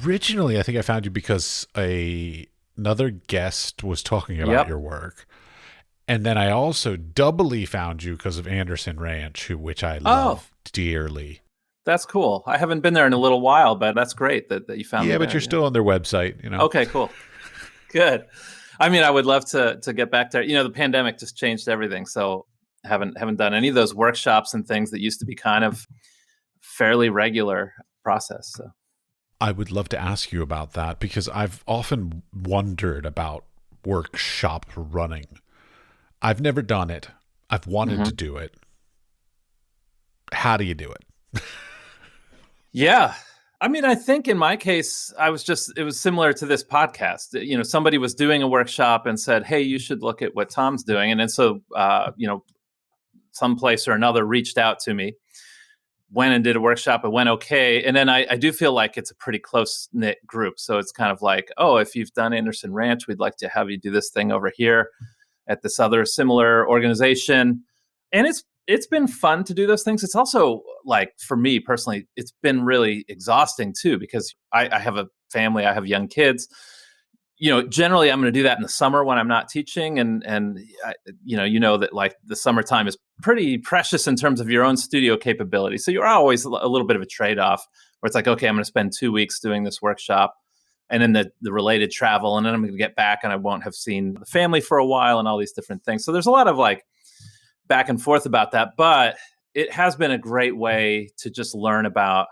Originally, I think I found you because another guest was talking about your work. And then I also doubly found you because of Anderson Ranch, which I love dearly. That's cool. I haven't been there in a little while, but that's great that you found me Yeah, there. but you're still on their website, you know. Okay, cool. Good. I mean, I would love to get back there. The pandemic just changed everything. So haven't done any of those workshops and things that used to be kind of fairly regular process. So I would love to ask you about that because I've often wondered about workshop running. I've never done it. I've wanted to do it. How do you do it? Yeah. I mean, I think in my case, it was similar to this podcast. Somebody was doing a workshop and said, hey, you should look at what Tom's doing. And then so, some place or another reached out to me, went and did a workshop. It went okay. And then I do feel like it's a pretty close knit group. So it's kind of like, oh, if you've done Anderson Ranch, we'd like to have you do this thing over here at this other similar organization. And it's been fun to do those things. It's also, like, for me personally, it's been really exhausting too, because I have a family, I have young kids. Generally I'm going to do that in the summer when I'm not teaching. And that, like, the summertime is pretty precious in terms of your own studio capability. So you're always a little bit of a trade-off where it's like, okay, I'm going to spend 2 weeks doing this workshop and then the related travel. And then I'm going to get back and I won't have seen the family for a while and all these different things. So there's a lot of, like, back and forth about that, but it has been a great way to just learn about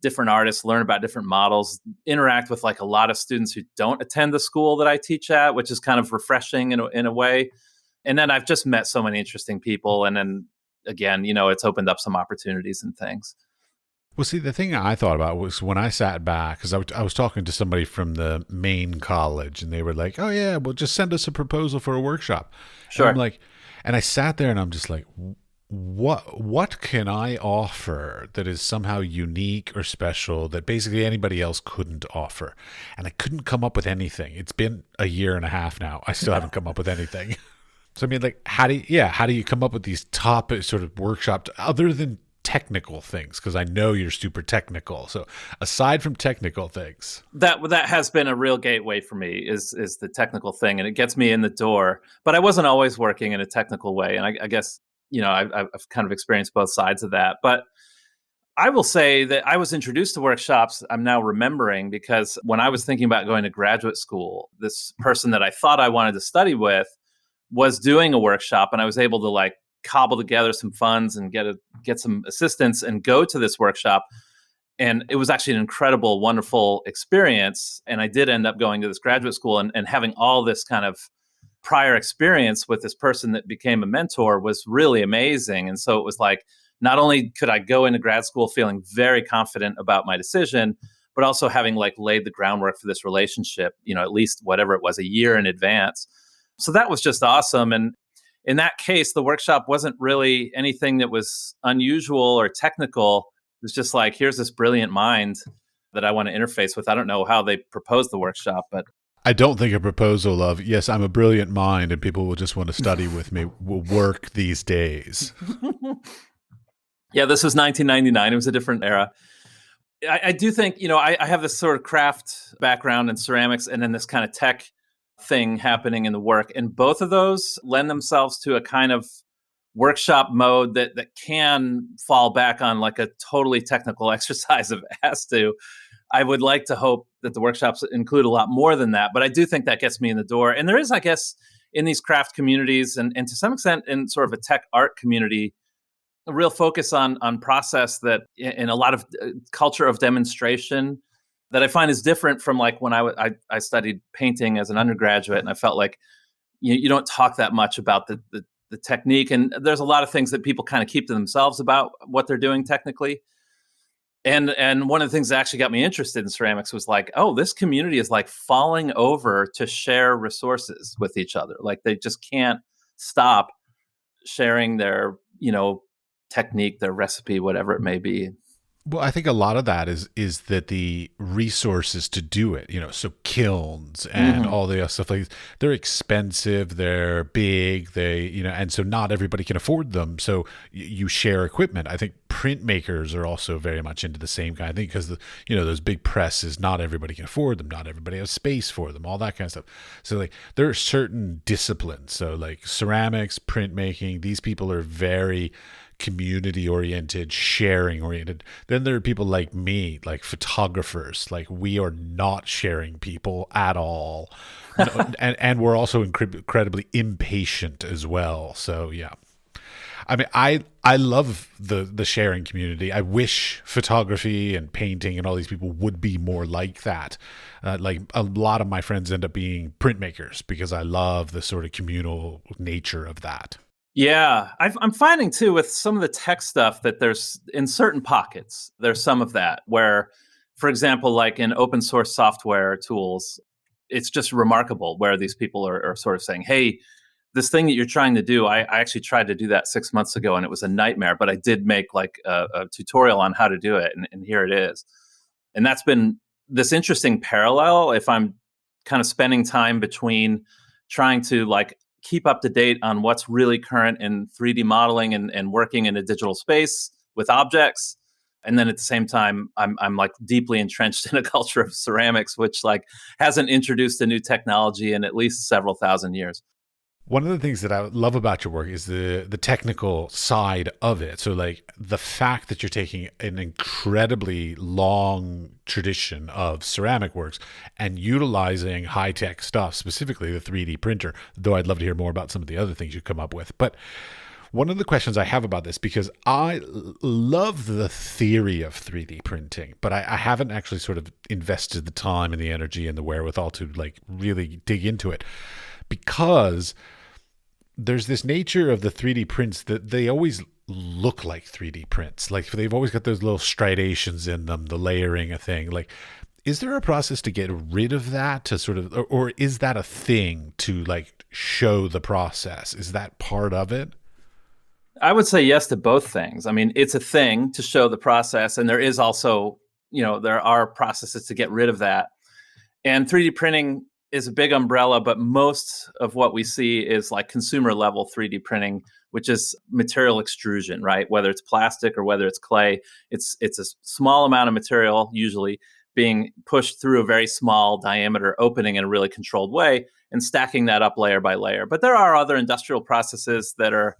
different artists, learn about different models, interact with, like, a lot of students who don't attend the school that I teach at, which is kind of refreshing in a way. And then I've just met so many interesting people. And then again, it's opened up some opportunities and things. Well, see, the thing I thought about was when I sat back, because I was talking to somebody from the main college, and they were like, oh, yeah, well, just send us a proposal for a workshop. Sure. And I'm like, and I sat there and I'm just like, what can I offer that is somehow unique or special that basically anybody else couldn't offer? And I couldn't come up with anything. It's been a year and a half now. I still haven't come up with anything. So, I mean, like, how do you come up with these top sort of workshops other than technical things? Because I know you're super technical. So aside from technical things, that has been a real gateway for me is the technical thing, and it gets me in the door. But I wasn't always working in a technical way, and I guess I've kind of experienced both sides of that. But I will say that I was introduced to workshops, I'm now remembering, because when I was thinking about going to graduate school, this person that I thought I wanted to study with was doing a workshop, and I was able to, like, cobble together some funds and get some assistance and go to this workshop. And it was actually an incredible, wonderful experience. And I did end up going to this graduate school and having all this kind of prior experience with this person that became a mentor was really amazing. And so it was like, not only could I go into grad school feeling very confident about my decision, but also having, like, laid the groundwork for this relationship, at least whatever it was, a year in advance. So that was just awesome. And in that case, the workshop wasn't really anything that was unusual or technical. It was just like, here's this brilliant mind that I want to interface with. I don't know how they proposed the workshop, but I don't think a proposal of, yes, I'm a brilliant mind and people will just want to study with me will work these days. Yeah, this was 1999. It was a different era. I do think, I have this sort of craft background in ceramics and then this kind of tech thing happening in the work. And both of those lend themselves to a kind of workshop mode that can fall back on, like, a totally technical exercise if it has to. I would like to hope that the workshops include a lot more than that, but I do think that gets me in the door. And there is, I guess, in these craft communities and to some extent in sort of a tech art community, a real focus on process that in a lot of culture of demonstration that I find is different from, like, when I studied painting as an undergraduate, and I felt like you don't talk that much about the technique, and there's a lot of things that people kind of keep to themselves about what they're doing technically. And one of the things that actually got me interested in ceramics was like, oh, this community is, like, falling over to share resources with each other. Like, they just can't stop sharing their, technique, their recipe, whatever it may be. Well, I think a lot of that is that the resources to do it, so kilns and all the stuff, like, they're expensive, they're big, and so not everybody can afford them. So you share equipment. I think printmakers are also very much into the same kind of thing because those big presses, not everybody can afford them, not everybody has space for them, all that kind of stuff. So like there are certain disciplines. So like ceramics, printmaking, these people are very community oriented, sharing oriented. Then there are people like me, like photographers. Like we are not sharing people at all. No, and we're also incredibly impatient as well. So yeah. I mean, I love the sharing community. I wish photography and painting and all these people would be more like that. Like a lot of my friends end up being printmakers because I love the sort of communal nature of that. Yeah, I'm finding too with some of the tech stuff that there's in certain pockets, there's some of that where, for example, like in open source software tools, it's just remarkable where these people are sort of saying, hey, this thing that you're trying to do, I actually tried to do that 6 months ago and it was a nightmare, but I did make like a tutorial on how to do it. And here it is. And that's been this interesting parallel. If I'm kind of spending time between trying to like keep up to date on what's really current in 3D modeling and working in a digital space with objects. And then at the same time, I'm like deeply entrenched in a culture of ceramics, which like hasn't introduced a new technology in at least several thousand years. One of the things that I love about your work is the technical side of it. So like the fact that you're taking an incredibly long tradition of ceramic works and utilizing high-tech stuff, specifically the 3D printer, though I'd love to hear more about some of the other things you come up with. But one of the questions I have about this, because I love the theory of 3D printing, but I haven't actually sort of invested the time and the energy and the wherewithal to like really dig into it, because there's this nature of the 3D prints that they always look like 3D prints. Like they've always got those little striations in them, the layering a thing. Like, is there a process to get rid of that to sort of, or is that a thing to like show the process? Is that part of it? I would say yes to both things. I mean, it's a thing to show the process, and there is also, there are processes to get rid of that. And 3D printing is a big umbrella, but most of what we see is like consumer level 3D printing, which is material extrusion, right? Whether it's plastic or whether it's clay, it's a small amount of material usually being pushed through a very small diameter opening in a really controlled way and stacking that up layer by layer. But there are other industrial processes that are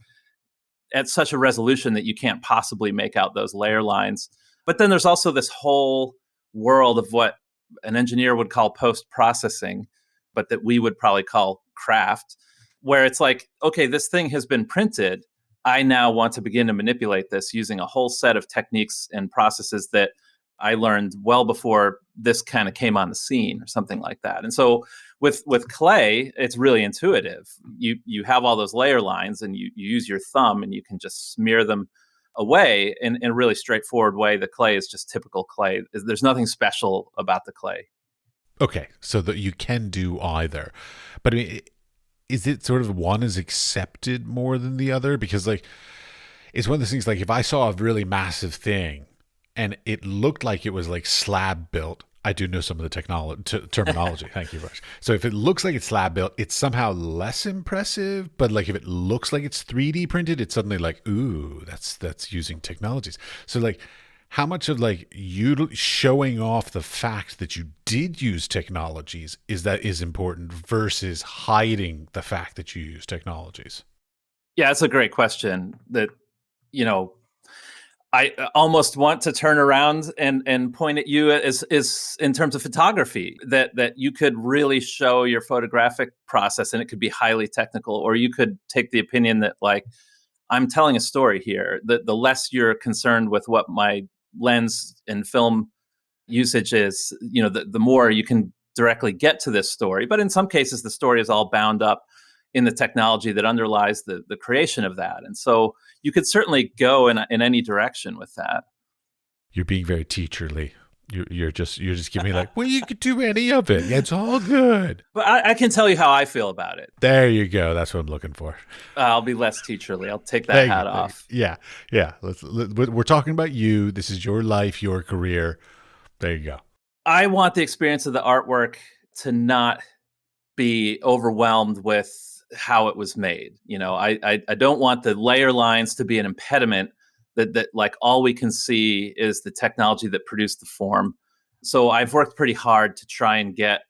at such a resolution that you can't possibly make out those layer lines. But then there's also this whole world of what an engineer would call post-processing, but that we would probably call craft, where it's like, okay, this thing has been printed. I now want to begin to manipulate this using a whole set of techniques and processes that I learned well before this kind of came on the scene or something like that. And so with clay, it's really intuitive. You have all those layer lines and you use your thumb and you can just smear them away in a really straightforward way. The clay is just typical clay. There's nothing special about the clay. Okay, so that you can do either. But I mean, is it sort of one is accepted more than the other? Because like, it's one of those things like if I saw a really massive thing and it looked like it was like slab built, I do know some of the terminology. Thank you, Rush. So if it looks like it's slab built, it's somehow less impressive. But like if it looks like it's 3D printed, it's suddenly like, ooh, that's using technologies. So like, how much of like you showing off the fact that you did use technologies is important versus hiding the fact that you use technologies? Yeah, that's a great question that, I almost want to turn around and point at you as in terms of photography, that you could really show your photographic process and it could be highly technical, or you could take the opinion that like, I'm telling a story here. The less you're concerned with what my lens and film usage is, the more you can directly get to this story. But in some cases, the story is all bound up in the technology that underlies the creation of that. And so you could certainly go in any direction with that. You're being very teacherly. You're just giving me like, well, you could do any of it. Yeah, it's all good. But I can tell you how I feel about it. There you go. That's what I'm looking for. I'll be less teacherly. I'll take that hat off. Yeah. We're talking about you. This is your life, your career. There you go. I want the experience of the artwork to not be overwhelmed with how it was made. I don't want the layer lines to be an impediment that like all we can see is the technology that produced the form. So I've worked pretty hard to try and get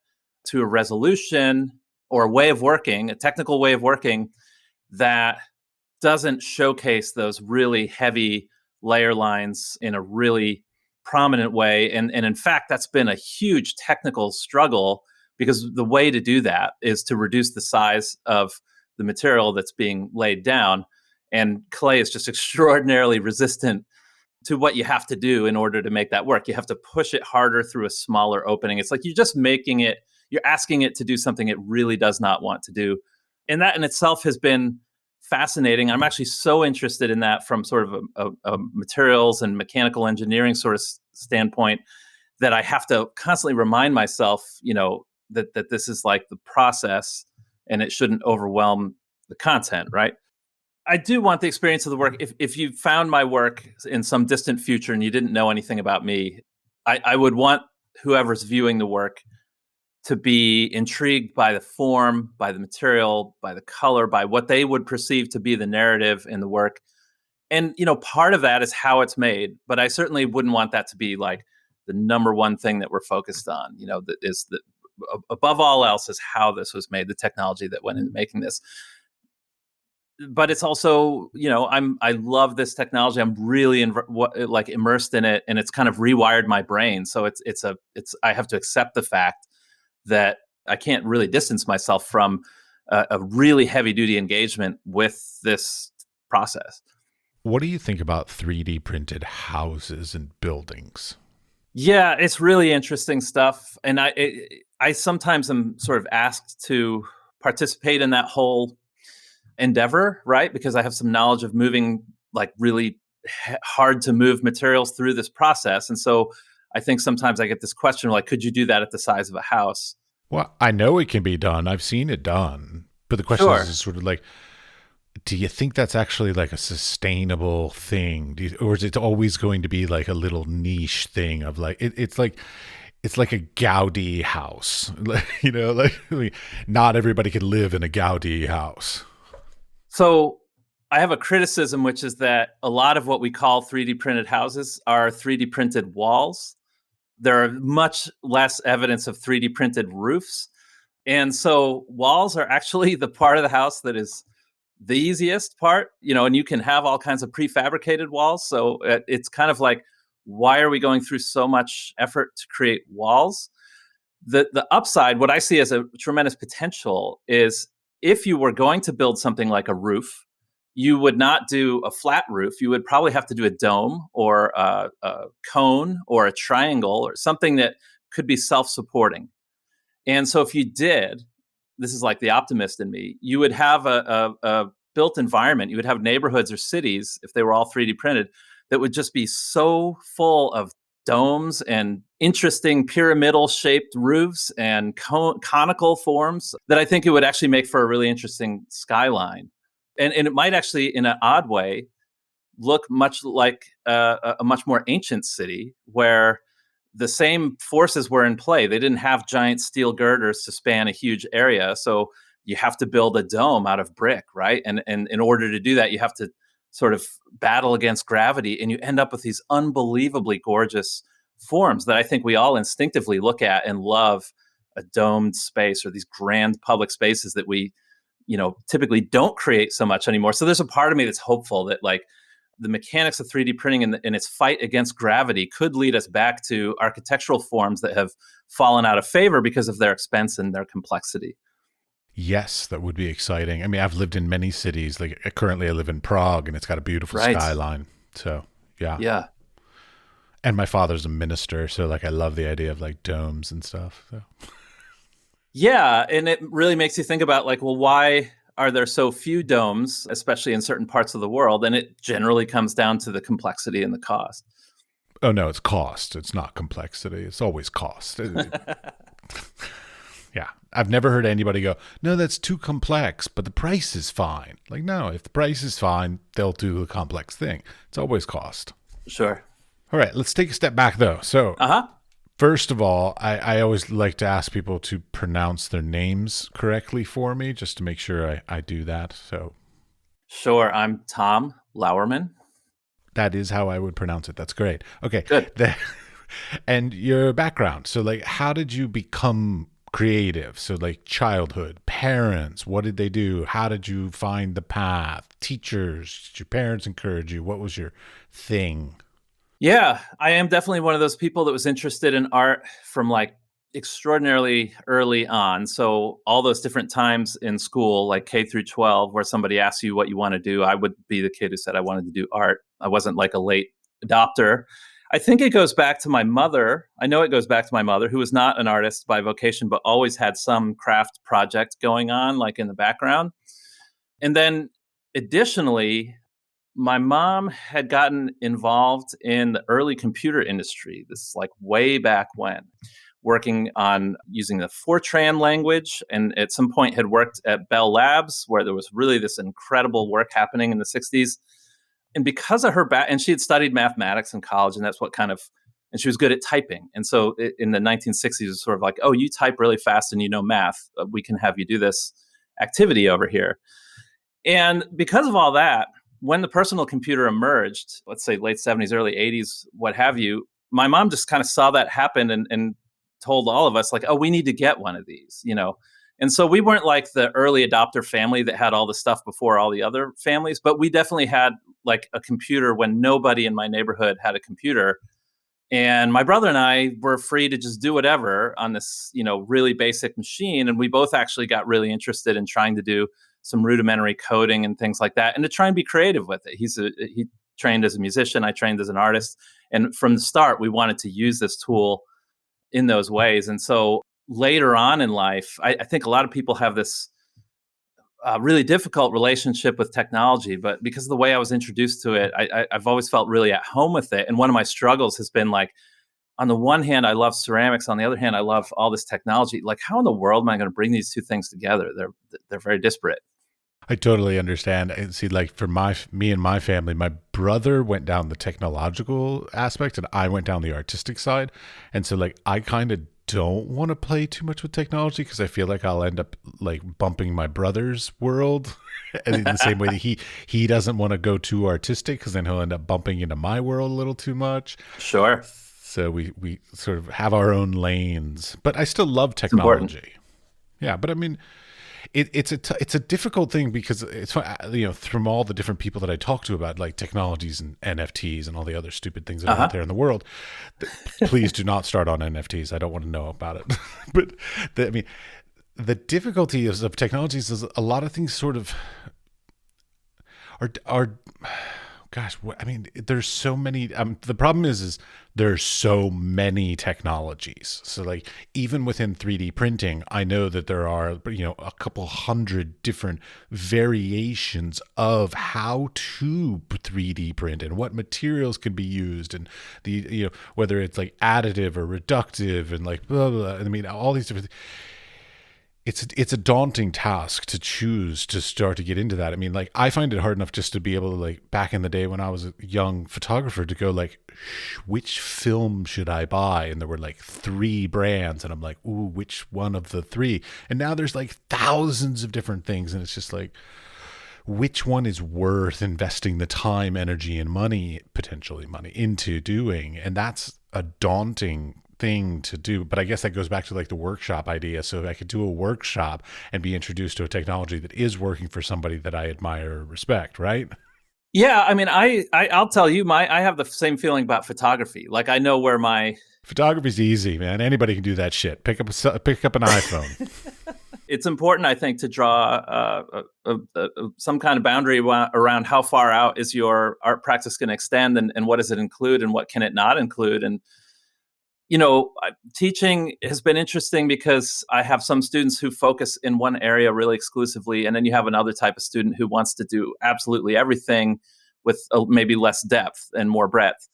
to a resolution or a way of working, a technical way of working that doesn't showcase those really heavy layer lines in a really prominent way. And in fact, that's been a huge technical struggle, because the way to do that is to reduce the size of the material that's being laid down. And clay is just extraordinarily resistant to what you have to do in order to make that work. You have to push it harder through a smaller opening. It's like you're just making it, you're asking it to do something it really does not want to do. And that in itself has been fascinating. I'm actually so interested in that from sort of a materials and mechanical engineering sort of standpoint, that I have to constantly remind myself, that this is like the process and it shouldn't overwhelm the content, right? I do want the experience of the work. If you found my work in some distant future and you didn't know anything about me, I would want whoever's viewing the work to be intrigued by the form, by the material, by the color, by what they would perceive to be the narrative in the work. And, part of that is how it's made, but I certainly wouldn't want that to be like the number one thing that we're focused on, that is the above all else is how this was made, the technology that went into making this. But it's also, I love this technology. I'm really immersed in it, and it's kind of rewired my brain. So I have to accept the fact that I can't really distance myself from a really heavy duty engagement with this process. What do you think about 3D printed houses and buildings? Yeah, it's really interesting stuff. And I sometimes am sort of asked to participate in that whole endeavor, right? Because I have some knowledge of moving like really hard to move materials through this process. And so I think sometimes I get this question, like, could you do that at the size of a house? Well, I know it can be done. I've seen it done. But the question is sort of like, do you think that's actually like a sustainable thing? Or is it always going to be like a little niche thing of like, it's like a Gaudi house, not everybody can live in a Gaudi house. So I have a criticism, which is that a lot of what we call 3D printed houses are 3D printed walls. There are much less evidence of 3D printed roofs. And so walls are actually the part of the house that is the easiest part, and you can have all kinds of prefabricated walls. So it's kind of like, why are we going through so much effort to create walls? The upside, what I see as a tremendous potential, is if you were going to build something like a roof, you would not do a flat roof. You would probably have to do a dome or a cone or a triangle or something that could be self-supporting. And so if you did, this is like the optimist in me, you would have a built environment. You would have neighborhoods or cities, if they were all 3D printed, that would just be so full of domes and interesting pyramidal shaped roofs and conical forms that I think it would actually make for a really interesting skyline. And it might actually, in an odd way, look much like a much more ancient city where the same forces were in play. They didn't have giant steel girders to span a huge area. So you have to build a dome out of brick, right? And in order to do that, you have to sort of battle against gravity, and you end up with these unbelievably gorgeous forms that I think we all instinctively look at and love. A domed space or these grand public spaces that we, typically don't create so much anymore. So there's a part of me that's hopeful that like the mechanics of 3D printing and its fight against gravity could lead us back to architectural forms that have fallen out of favor because of their expense and their complexity. Yes, that would be exciting. I mean, I've lived in many cities. Like currently I live in Prague, and it's got a beautiful skyline. So, yeah. Yeah. And my father's a minister, so like I love the idea of like domes and stuff. So. Yeah, and it really makes you think about like, well, why are there so few domes, especially in certain parts of the world? And it generally comes down to the complexity and the cost. Oh, no, it's cost. It's not complexity. It's always cost. Yeah. I've never heard anybody go, no, that's too complex, but the price is fine. Like, no, if the price is fine, they'll do the complex thing. It's always cost. Sure. All right, let's take a step back, though. So, first of all, I always like to ask people to pronounce their names correctly for me, just to make sure I do that. So, sure. I'm Tom Lauerman. That is how I would pronounce it. That's great. Okay. Good. And your background. So, like, how did you become creative? So, like, childhood, parents, what did they do? How did you find the path? Teachers, did your parents encourage you? What was your thing? Yeah, I am definitely one of those people that was interested in art from like extraordinarily early on. So all those different times in school, like K through 12, where somebody asks you what you want to do, I would be the kid who said I wanted to do art. I wasn't like a late adopter. I think it goes back to my mother. I know it goes back to my mother, who was not an artist by vocation, but always had some craft project going on, like in the background. And then additionally, my mom had gotten involved in the early computer industry. This is like way back when, working on using the Fortran language, and at some point had worked at Bell Labs, where there was really this incredible work happening in the 60s. And because of her and she had studied mathematics in college, and that's what kind of, and she was good at typing. And so in the 1960s, it was sort of like, oh, you type really fast and you know math. We can have you do this activity over here. And because of all that, when the personal computer emerged, let's say late 70s, early 80s, what have you, my mom just kind of saw that happen and told all of us, like, oh, we need to get one of these, you know? And so we weren't like the early adopter family that had all the stuff before all the other families, but we definitely had like a computer when nobody in my neighborhood had a computer. And my brother and I were free to just do whatever on this, you know, really basic machine. And we both actually got really interested in trying to do some rudimentary coding and things like that, and to try and be creative with it. He trained as a musician. I trained as an artist. And from the start, we wanted to use this tool in those ways. And so later on in life, I think a lot of people have this really difficult relationship with technology, but because of the way I was introduced to it, I've always felt really at home with it. And one of my struggles has been like, on the one hand, I love ceramics. On the other hand, I love all this technology. Like, how in the world am I going to bring these two things together? They're very disparate. I totally understand. And see, like for me and my family, my brother went down the technological aspect and I went down the artistic side. And so like I kind of don't want to play too much with technology because I feel like I'll end up like bumping my brother's world. And in the same way that he doesn't want to go too artistic because then he'll end up bumping into my world a little too much. Sure. So we sort of have our own lanes, but I still love technology. Yeah, but I mean, it's a difficult thing because it's, you know, from all the different people that I talk to about like technologies and NFTs and all the other stupid things that are out there in the world. Please do not start on NFTs. I don't want to know about it. But I mean, the difficulty of technologies is a lot of things sort of are gosh, I mean, there's so many. The problem is there's so many technologies. So, like, even within 3D printing, I know that there are, you know, a couple hundred different variations of how to 3D print and what materials can be used, and the, you know, whether it's like additive or reductive, and like blah blah. I mean, all these different. It's a daunting task to choose to start to get into that. I mean, like I find it hard enough just to be able to, like, back in the day when I was a young photographer, to go like, which film should I buy? And there were like 3 brands, and I'm like, ooh, which one of the 3? And now there's like thousands of different things, and it's just like, which one is worth investing the time, energy, and money, potentially money, into doing? And that's a daunting thing to do. But I guess that goes back to like the workshop idea. So if I could do a workshop and be introduced to a technology that is working for somebody that I admire or respect, right? Yeah, I mean, I'll tell you, I have the same feeling about photography. Like, I know where my photography's easy, man. Anybody can do that shit. Pick up an iPhone. It's important, I think, to draw some kind of boundary around how far out is your art practice going to extend, and what does it include, and what can it not include. And you know, teaching has been interesting because I have some students who focus in one area really exclusively, and then you have another type of student who wants to do absolutely everything with maybe less depth and more breadth.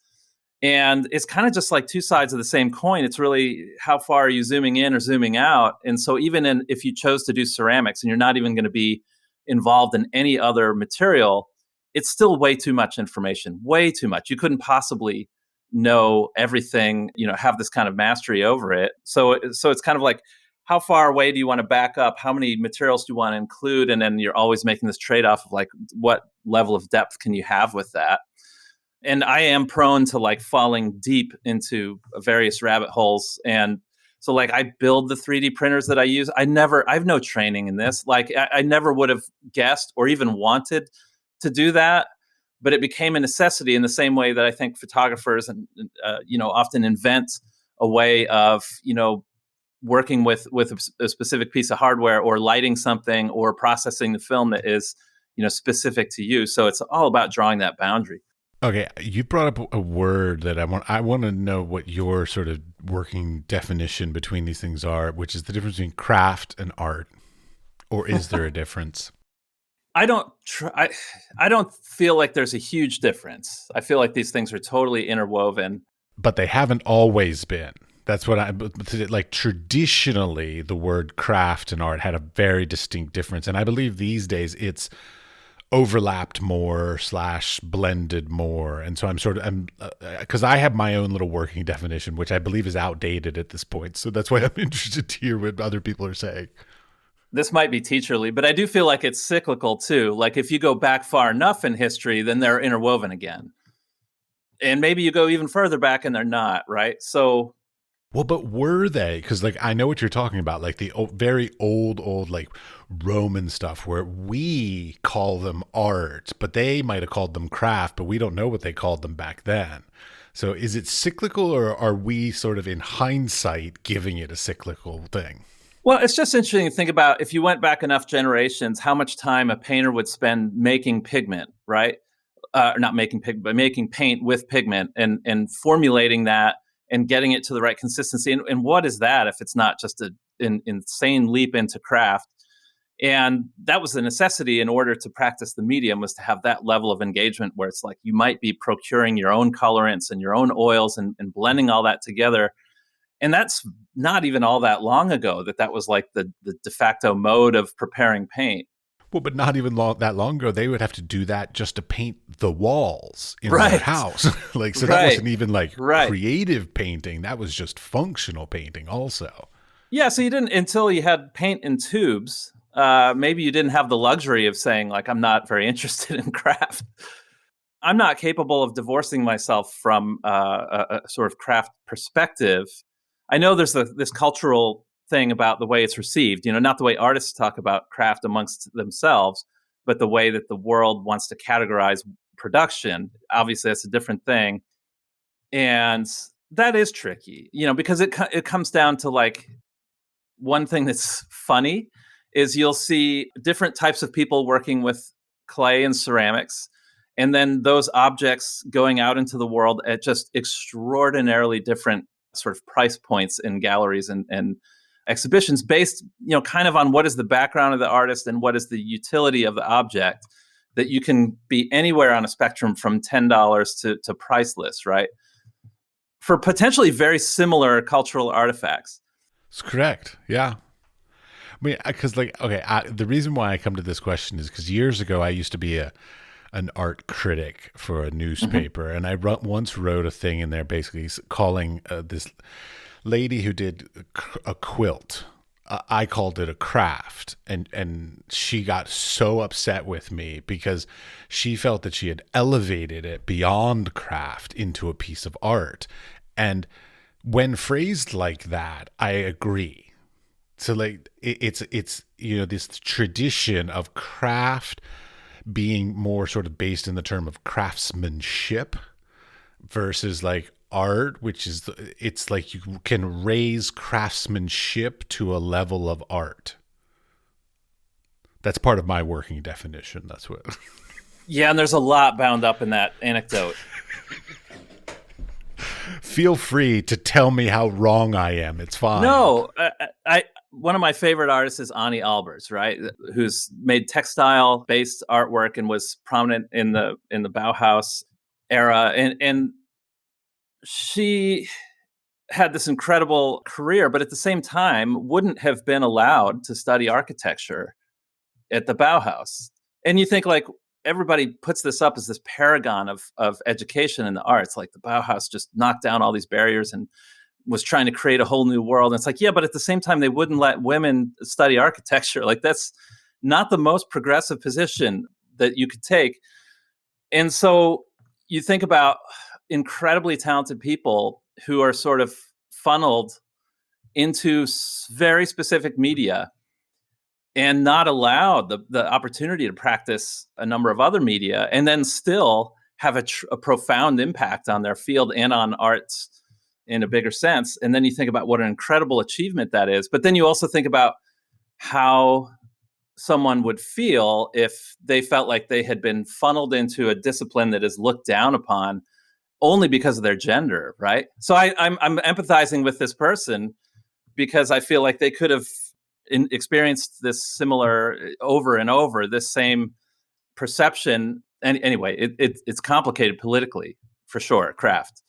And it's kind of just like two sides of the same coin. It's really how far are you zooming in or zooming out? And so if you chose to do ceramics and you're not even going to be involved in any other material, it's still way too much information, way too much. You couldn't possibly know everything, you know, have this kind of mastery over it. So it's kind of like, how far away do you want to back up? How many materials do you want to include? And then you're always making this trade-off of like, what level of depth can you have with that? And I am prone to like falling deep into various rabbit holes. And so like I build the 3D printers that I use. I have no training in this. Like I never would have guessed or even wanted to do that, but it became a necessity in the same way that I think photographers and often invent a way of working with a specific piece of hardware or lighting something or processing the film that is specific to you. So it's all about drawing that boundary. Okay, you brought up a word that I want to know what your sort of working definition between these things are, which is the difference between craft and art. Or is there a difference? I don't feel like there's a huge difference. I feel like these things are totally interwoven. But they haven't always been. That's what like traditionally the word craft and art had a very distinct difference. And I believe these days it's overlapped more / blended more. And so I'm because I have my own little working definition, which I believe is outdated at this point. So that's why I'm interested to hear what other people are saying. This might be teacherly, but I do feel like it's cyclical too. Like if you go back far enough in history, then they're interwoven again. And maybe you go even further back and they're not, right? So well, but were they? Because like I know what you're talking about, like the very old like Roman stuff, where we call them art, but they might have called them craft, but we don't know what they called them back then. So is it cyclical, or are we sort of in hindsight giving it a cyclical thing? Well, it's just interesting to think about if you went back enough generations, how much time a painter would spend making pigment, right? Not making pigment, but making paint with pigment and formulating that and getting it to the right consistency. And what is that if it's not just an insane leap into craft? And that was the necessity in order to practice the medium, was to have that level of engagement where it's like you might be procuring your own colorants and your own oils and blending all that together. And that's not even all that long ago that was like the de facto mode of preparing paint. Well, but not even that long ago, they would have to do that just to paint the walls in Right. their house. Like, so that wasn't even like creative painting. That was just functional painting also. Yeah, so you didn't, until you had paint in tubes, maybe you didn't have the luxury of saying, like, I'm not very interested in craft. I'm not capable of divorcing myself from a sort of craft perspective. I know there's this cultural thing about the way it's received, not the way artists talk about craft amongst themselves, but the way that the world wants to categorize production. Obviously, that's a different thing. And that is tricky, because it comes down to like, one thing that's funny is you'll see different types of people working with clay and ceramics, and then those objects going out into the world at just extraordinarily different sort of price points in galleries and exhibitions, based kind of on what is the background of the artist and what is the utility of the object, that you can be anywhere on a spectrum from $10 to priceless, right, for potentially very similar cultural artifacts. It's correct. Yeah. I mean, because like, okay, the reason why I come to this question is because years ago I used to be an art critic for a newspaper, and I once wrote a thing in there basically calling this lady who did a quilt. I called it a craft, and she got so upset with me because she felt that she had elevated it beyond craft into a piece of art. And when phrased like that, I agree. So like it's this tradition of craft being more sort of based in the term of craftsmanship versus like art, which is it's like you can raise craftsmanship to a level of art. That's part of my working definition. That's what. Yeah, and there's a lot bound up in that anecdote. Feel free to tell me how wrong I am. It's fine. No, one of my favorite artists is Ani Albers, right? Who's made textile-based artwork and was prominent in the Bauhaus era, and she had this incredible career, but at the same time wouldn't have been allowed to study architecture at the Bauhaus. And you think like everybody puts this up as this paragon of education in the arts, like the Bauhaus just knocked down all these barriers and was trying to create a whole new world. And it's like, yeah, but at the same time, they wouldn't let women study architecture. Like that's not the most progressive position that you could take. And so, you think about incredibly talented people who are sort of funneled into very specific media and not allowed the opportunity to practice a number of other media, and then still have a profound impact on their field and on arts in a bigger sense. And then you think about what an incredible achievement that is. But then you also think about how someone would feel if they felt like they had been funneled into a discipline that is looked down upon only because of their gender, right? So I'm empathizing with this person because I feel like they could have experienced this similar over and over, this same perception. And anyway, it's complicated politically, for sure, craft.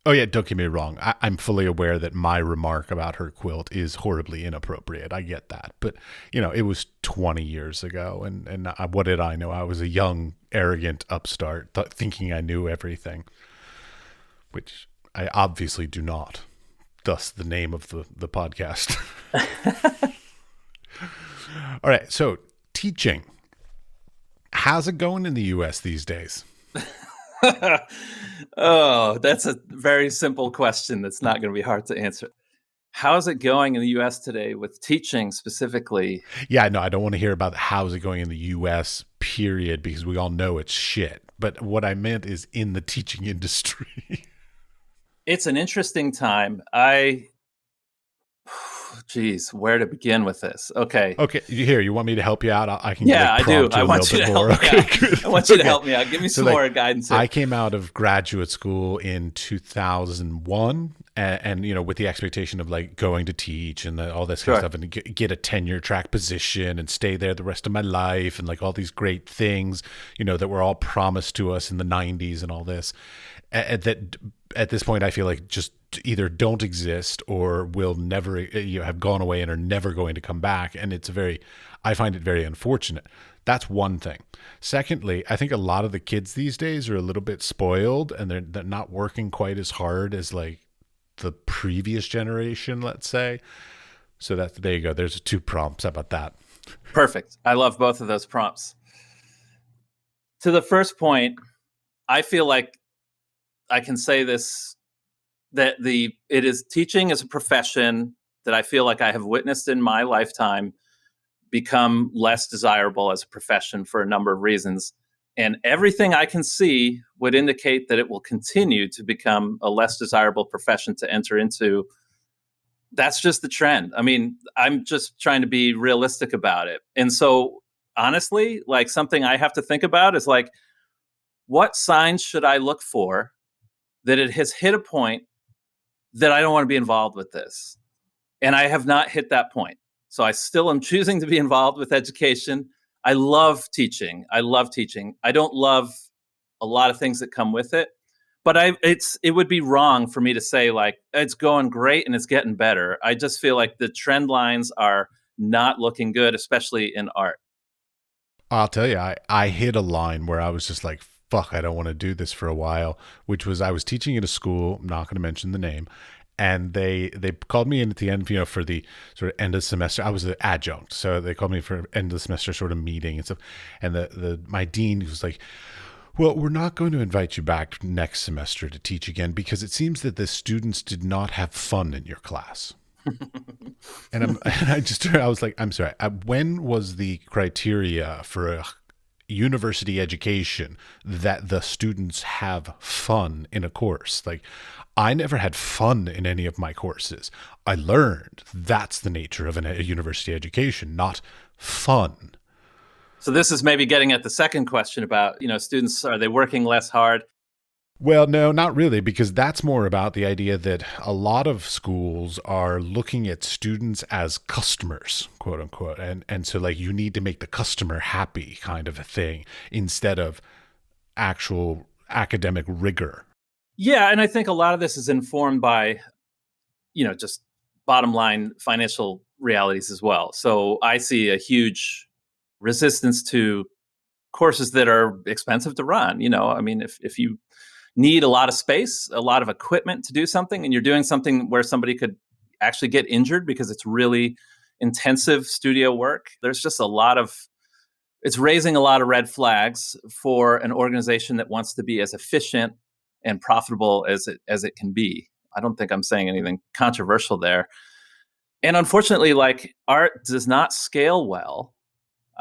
Oh, yeah, don't get me wrong. I'm fully aware that my remark about her quilt is horribly inappropriate. I get that. But, it was 20 years ago. And what did I know? I was a young, arrogant upstart thinking I knew everything, which I obviously do not. Thus, the name of the podcast. All right. So, teaching. How's it going in the U.S. these days? Oh, that's a very simple question that's not going to be hard to answer. How's it going in the U.S. today with teaching specifically? Yeah, no, I don't want to hear about how's it going in the U.S., period, because we all know it's shit. But what I meant is in the teaching industry. It's an interesting time. Geez, where to begin with this? Okay. Here, you want me to help you out? I can. Yeah, I do. I want you to help me out. Good. I want you to help me out. Give me some more guidance here. I came out of graduate school in 2001, and with the expectation of like going to teach and all this kind of stuff, and get a tenure track position and stay there the rest of my life, and like all these great things, that were all promised to us in the 90s and all this. That at this point, I feel like just either don't exist or will never have gone away and are never going to come back. And I find it very unfortunate. That's one thing. Secondly, I think a lot of the kids these days are a little bit spoiled, and they're not working quite as hard as like the previous generation, let's say. So there you go. There's 2 prompts. How about that? Perfect. I love both of those prompts. To the first point, I feel like I can say this, that it is teaching as a profession that I feel like I have witnessed in my lifetime become less desirable as a profession for a number of reasons. And everything I can see would indicate that it will continue to become a less desirable profession to enter into. That's just the trend. I mean, I'm just trying to be realistic about it. And so honestly, like something I have to think about is like, what signs should I look for that it has hit a point that I don't want to be involved with this? And I have not hit that point. So I still am choosing to be involved with education. I love teaching. I don't love a lot of things that come with it, but it would be wrong for me to say like, it's going great and it's getting better. I just feel like the trend lines are not looking good, especially in art. I'll tell you, I hit a line where I was just like, fuck, I don't want to do this for a while, which was I was teaching at a school, I'm not going to mention the name, and they called me in at the end, for the sort of end of semester. I was an adjunct, so they called me for end of the semester sort of meeting and stuff. And my dean was like, well, we're not going to invite you back next semester to teach again because it seems that the students did not have fun in your class. And I was like, I'm sorry, when was the criteria for a university education that the students have fun in a course? Like, I never had fun in any of my courses. I learned. That's the nature of a university education, not fun. So this is maybe getting at the second question about, students, are they working less hard? Well, no, not really, because that's more about the idea that a lot of schools are looking at students as customers, quote unquote. And so like you need to make the customer happy kind of a thing instead of actual academic rigor. Yeah. And I think a lot of this is informed by, just bottom line financial realities as well. So I see a huge resistance to courses that are expensive to run. I mean, if you need a lot of space, a lot of equipment to do something, and you're doing something where somebody could actually get injured because it's really intensive studio work, there's just a lot of it's raising a lot of red flags for an organization that wants to be as efficient and profitable as it can be. I don't think I'm saying anything controversial there. And unfortunately, like, art does not scale well.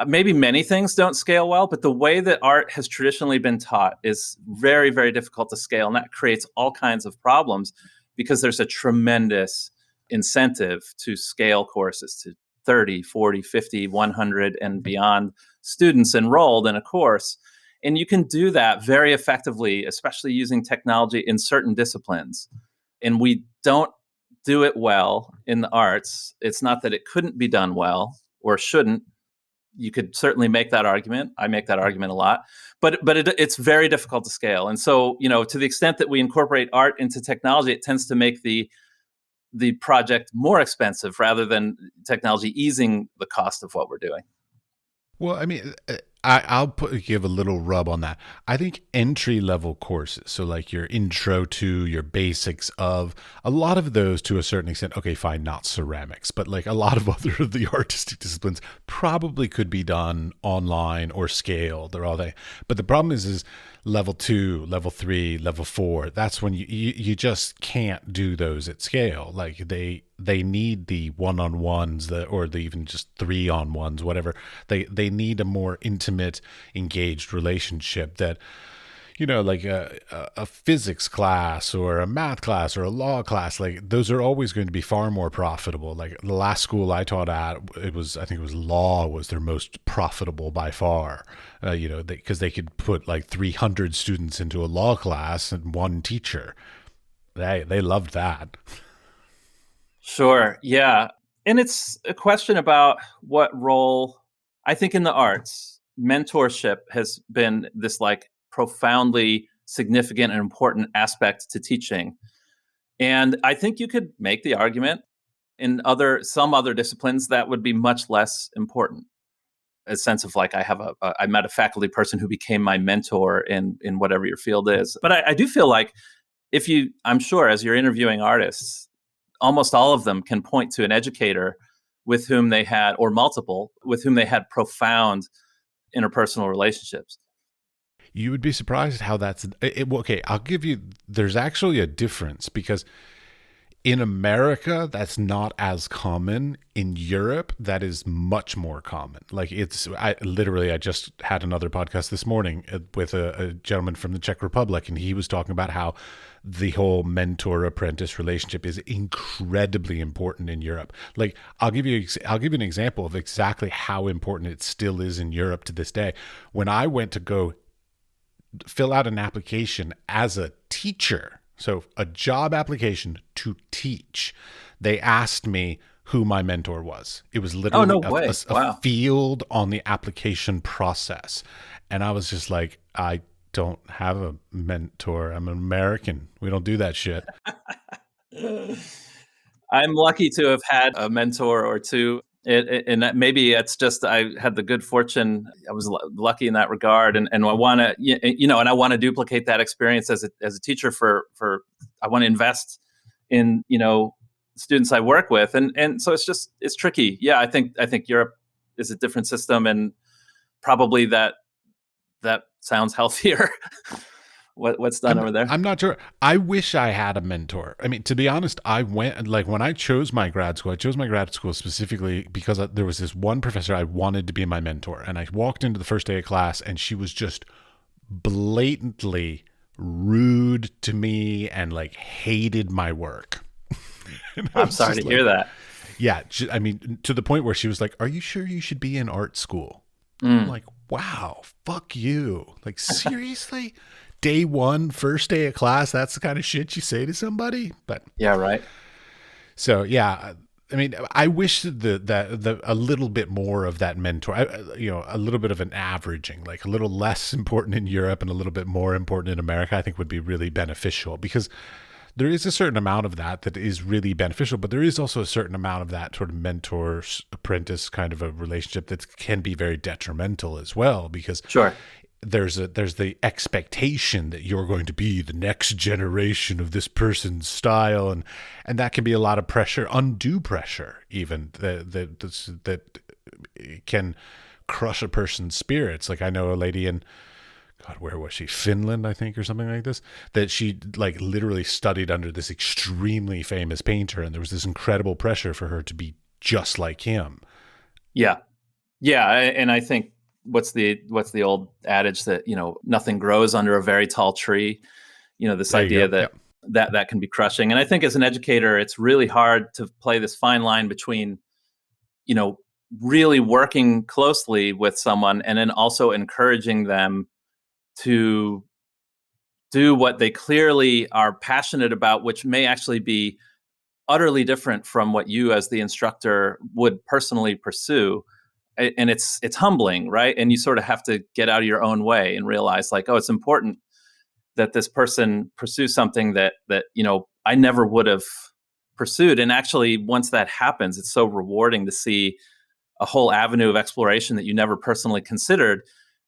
Maybe many things don't scale well, but the way that art has traditionally been taught is very, very difficult to scale. And that creates all kinds of problems because there's a tremendous incentive to scale courses to 30, 40, 50, 100, and beyond students enrolled in a course. And you can do that very effectively, especially using technology in certain disciplines. And we don't do it well in the arts. It's not that it couldn't be done well or shouldn't. You could certainly make that argument. I make that argument a lot, but it's very difficult to scale. And so, to the extent that we incorporate art into technology, it tends to make the project more expensive rather than technology easing the cost of what we're doing. Well, I mean, I'll give a little rub on that. I think entry level courses, so like your intro to, your basics of, a lot of those to a certain extent, okay, fine, not ceramics, but like a lot of other of the artistic disciplines probably could be done online or scaled or all that. But the problem is level 2, level 3, level 4. That's when you just can't do those at scale. Like they need the one-on-ones, or the even just 3-on-1s, whatever. They need a more intimate, engaged relationship that, like a physics class or a math class or a law class, like those are always going to be far more profitable. Like the last school I taught at, I think it was law was their most profitable by far, because they could put like 300 students into a law class and one teacher. They loved that. Sure. Yeah. And it's a question about what role, I think in the arts, mentorship has been this like profoundly significant and important aspect to teaching. And I think you could make the argument in some other disciplines that would be much less important. A sense of like, I met a faculty person who became my mentor in whatever your field is. But I do feel like I'm sure as you're interviewing artists, almost all of them can point to an educator with whom they had, or multiple, with whom they had profound interpersonal relationships. You would be surprised how that's okay. I'll give you, there's actually a difference, because in America, that's not as common. In Europe, that is much more common. Like I just had another podcast this morning with a gentleman from the Czech Republic, and he was talking about how the whole mentor-apprentice relationship is incredibly important in Europe. Like I'll give you an example of exactly how important it still is in Europe to this day. When I went to go fill out an application as a teacher, so a job application to teach, they asked me who my mentor was. It was literally a field on the application process. And I was just like, I don't have a mentor. I'm an American. We don't do that shit. I'm lucky to have had a mentor or two. And maybe it's just I had the good fortune. I was lucky in that regard, and I want to, and I want to duplicate that experience as a teacher for. I want to invest in students I work with, and so it's tricky. Yeah, I think Europe is a different system, and probably that sounds healthier. What's done over there? I'm not sure. I wish I had a mentor. I mean, to be honest, when I chose my grad school specifically because there was this one professor I wanted to be my mentor. And I walked into the first day of class and she was just blatantly rude to me and like hated my work. I'm sorry to hear that. Yeah. I mean, to the point where she was like, "Are you sure you should be in art school?" I'm like, wow, fuck you. Like, seriously? Day one, first day of class, that's the kind of shit you say to somebody? But yeah, right. So yeah, I mean, I wish that a little bit more of that mentor, a little bit of an averaging, like a little less important in Europe and a little bit more important in America, I think would be really beneficial, because there is a certain amount of that is really beneficial, but there is also a certain amount of that sort of mentor apprentice kind of a relationship that can be very detrimental as well, because sure. There's the expectation that you're going to be the next generation of this person's style, and that can be a lot of pressure, undue pressure, even that can crush a person's spirits. Like I know a lady in, God, where was she? Finland, I think, or something like this, that she like literally studied under this extremely famous painter, and there was this incredible pressure for her to be just like him. Yeah. Yeah. And I think what's the old adage that, nothing grows under a very tall tree, this There you idea go. that Yep. that can be crushing. And I think as an educator, it's really hard to play this fine line between, you know, really working closely with someone and then also encouraging them to do what they clearly are passionate about, which may actually be utterly different from what you as the instructor would personally pursue. And it's humbling, right? And you sort of have to get out of your own way and realize like, oh, it's important that this person pursues something that I never would have pursued. And actually, once that happens, it's so rewarding to see a whole avenue of exploration that you never personally considered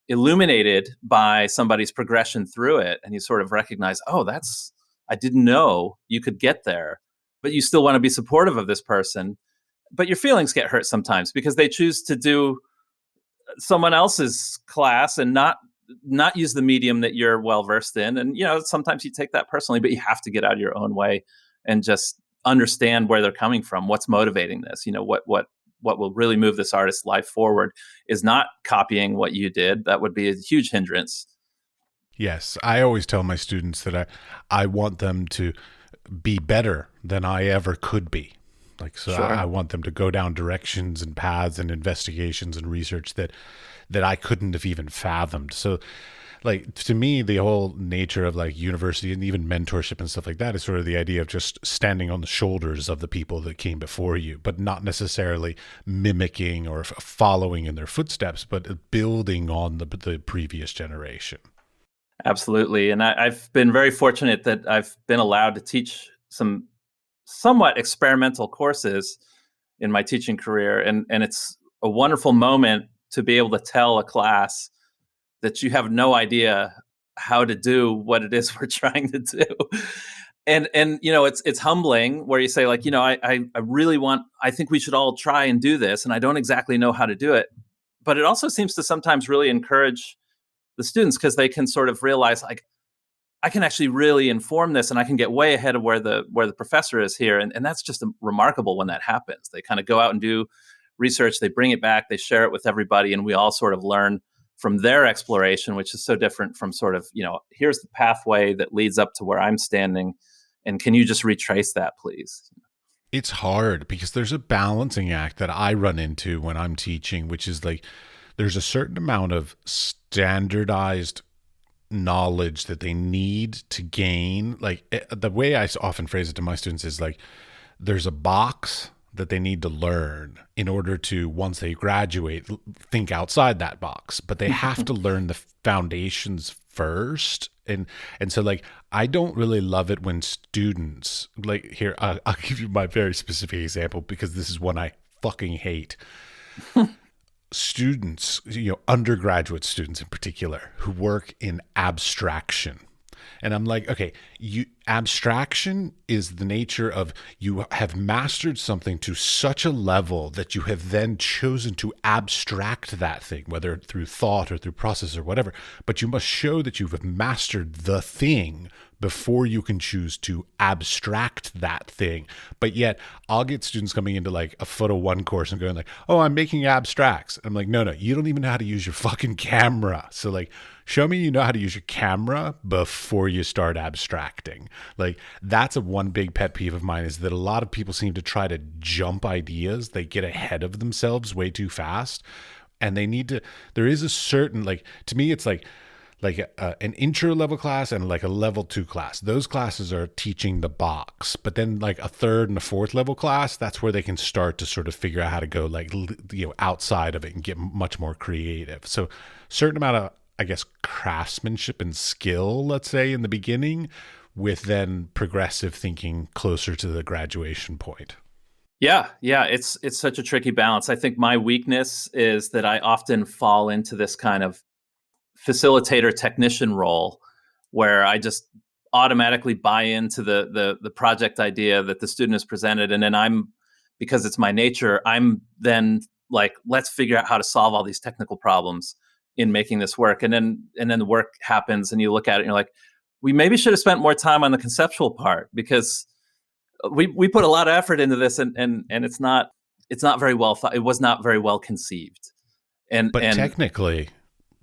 illuminated by somebody's progression through it. And you sort of recognize, oh, I didn't know you could get there, but you still want to be supportive of this person. But your feelings get hurt sometimes because they choose to do someone else's class and not use the medium that you're well versed in. And sometimes you take that personally, but you have to get out of your own way and just understand where they're coming from. What's motivating this? What will really move this artist's life forward is not copying what you did. That would be a huge hindrance. Yes, I always tell my students that I want them to be better than I ever could be. Like, so Sure. I want them to go down directions and paths and investigations and research that I couldn't have even fathomed. So, like, to me, the whole nature of like university and even mentorship and stuff like that is sort of the idea of just standing on the shoulders of the people that came before you, but not necessarily mimicking or following in their footsteps, but building on the previous generation. Absolutely. And I've been very fortunate that I've been allowed to teach some somewhat experimental courses in my teaching career. And it's a wonderful moment to be able to tell a class that you have no idea how to do what it is we're trying to do. And it's humbling where you say like, I really I think we should all try and do this. And I don't exactly know how to do it. But it also seems to sometimes really encourage the students because they can sort of realize like, I can actually really inform this and I can get way ahead of where the professor is here. And that's just remarkable when that happens. They kind of go out and do research, they bring it back, they share it with everybody, and we all sort of learn from their exploration, which is so different from sort of, here's the pathway that leads up to where I'm standing. And can you just retrace that, please? It's hard because there's a balancing act that I run into when I'm teaching, which is like there's a certain amount of standardized knowledge that they need to gain. Like the way I often phrase it to my students is like there's a box that they need to learn in order to, once they graduate, think outside that box, but they have to learn the foundations first. And so like I don't really love it when students like here I'll give you my very specific example because this is one I fucking hate. Students, undergraduate students in particular, who work in abstraction. And I'm like, okay, abstraction is the nature of you have mastered something to such a level that you have then chosen to abstract that thing, whether through thought or through process or whatever. But you must show that you have mastered the thing before you can choose to abstract that thing. But yet I'll get students coming into like a Photo 1 course and going like, oh, I'm making abstracts. And I'm like, no, you don't even know how to use your fucking camera. So like, show me you know how to use your camera before you start abstracting. Like that's one big pet peeve of mine is that a lot of people seem to try to jump ideas. They get ahead of themselves way too fast. And they need to, there is a certain, like, to me, it's like an intro level class and like a level 2 class. Those classes are teaching the box, but then like a third and a fourth level class, that's where they can start to sort of figure out how to go like, outside of it and get much more creative. So certain amount of, I guess, craftsmanship and skill, let's say in the beginning, with then progressive thinking closer to the graduation point. Yeah, it's such a tricky balance. I think my weakness is that I often fall into this kind of facilitator technician role where I just automatically buy into the project idea that the student has presented. And then because it's my nature, I'm then like, let's figure out how to solve all these technical problems in making this work. And then the work happens and you look at it and you're like, we maybe should have spent more time on the conceptual part, because we put a lot of effort into this, and it's not very well thought. It was not very well conceived. But And technically,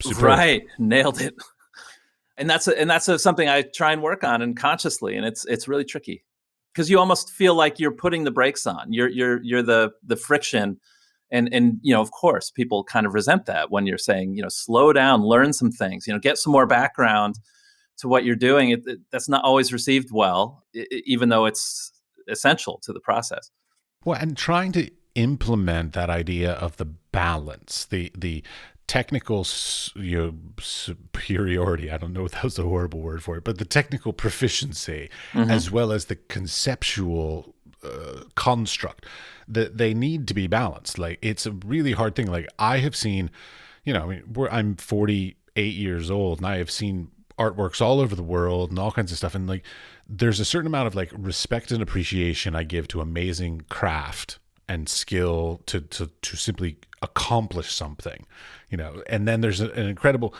superb. right, nailed it. And that's something I try and work on, and consciously, and it's really tricky, because you almost feel like you're putting the brakes on. You're the friction, and of course people kind of resent that when you're saying, slow down, learn some things, get some more background to what you're doing. That's not always received well, even though it's essential to the process. Well, and trying to implement that idea of the balance, the technical superiority. I don't know if that was a horrible word for it, but the technical proficiency, as well as the conceptual construct, that they need to be balanced. Like, it's a really hard thing. Like, I have seen, I'm 48 years old, and I have seen artworks all over the world and all kinds of stuff. And like, there's a certain amount of like respect and appreciation I give to amazing craft and skill to simply accomplish something, and then there's an incredible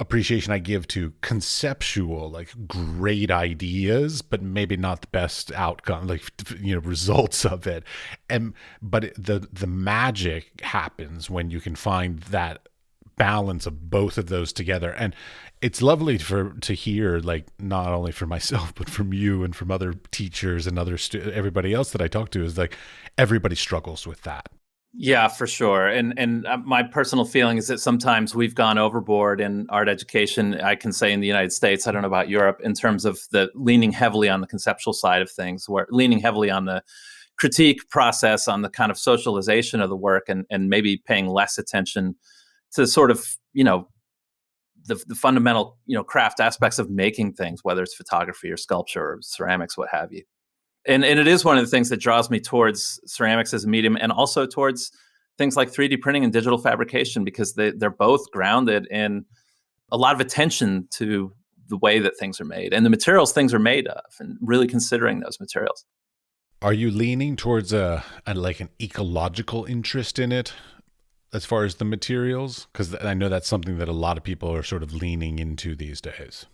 appreciation I give to conceptual, like, great ideas, but maybe not the best outcome, like, results of it. But the magic happens when you can find that balance of both of those together. And it's lovely to hear, like, not only from myself but from you and from other teachers and everybody else that I talk to, is like, everybody struggles with that. Yeah, for sure. And my personal feeling is that sometimes we've gone overboard in art education. I can say in the United States, I don't know about Europe, in terms of the leaning heavily on the conceptual side of things, where leaning heavily on the critique process, on the kind of socialization of the work, and maybe paying less attention to sort of, the fundamental, craft aspects of making things, whether it's photography or sculpture or ceramics, what have you. And it is one of the things that draws me towards ceramics as a medium, and also towards things like 3D printing and digital fabrication, because they're both grounded in a lot of attention to the way that things are made and the materials things are made of, and really considering those materials. Are you leaning towards an ecological interest in it as far as the materials? Because I know that's something that a lot of people are sort of leaning into these days.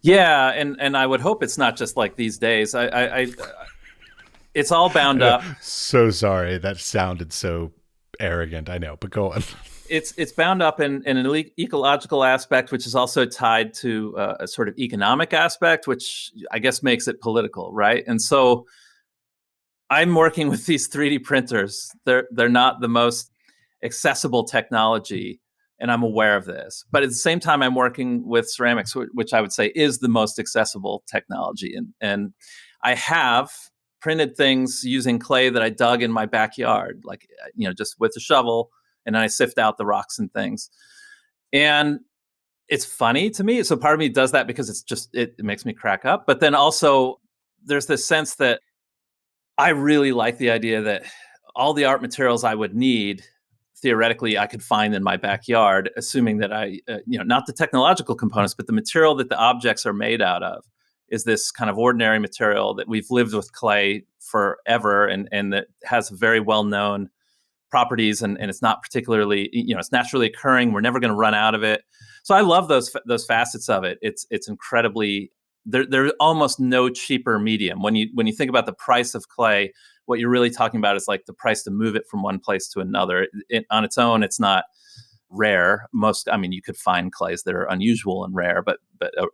Yeah, and I would hope it's not just like these days. It's all bound up. So sorry, that sounded so arrogant. I know, but go on. It's bound up in an ecological aspect, which is also tied to a sort of economic aspect, which I guess makes it political, right? And so I'm working with these 3D printers. They're not the most accessible technology, and I'm aware of this. But at the same time, I'm working with ceramics, which I would say is the most accessible technology. And I have printed things using clay that I dug in my backyard, like, just with a shovel, and then I sift out the rocks and things. And it's funny to me. So part of me does that because it makes me crack up. But then also there's this sense that I really like the idea that all the art materials I would need, theoretically, I could find in my backyard, assuming that not the technological components, but the material that the objects are made out of is this kind of ordinary material that we've lived with clay forever, and that has very well-known properties, and it's not particularly, it's naturally occurring. We're never going to run out of it. So I love those facets of it. It's incredibly, there's almost no cheaper medium. When you think about the price of clay, what you're really talking about is like the price to move it from one place to another. On its own, it's not rare. You could find clays that are unusual and rare, but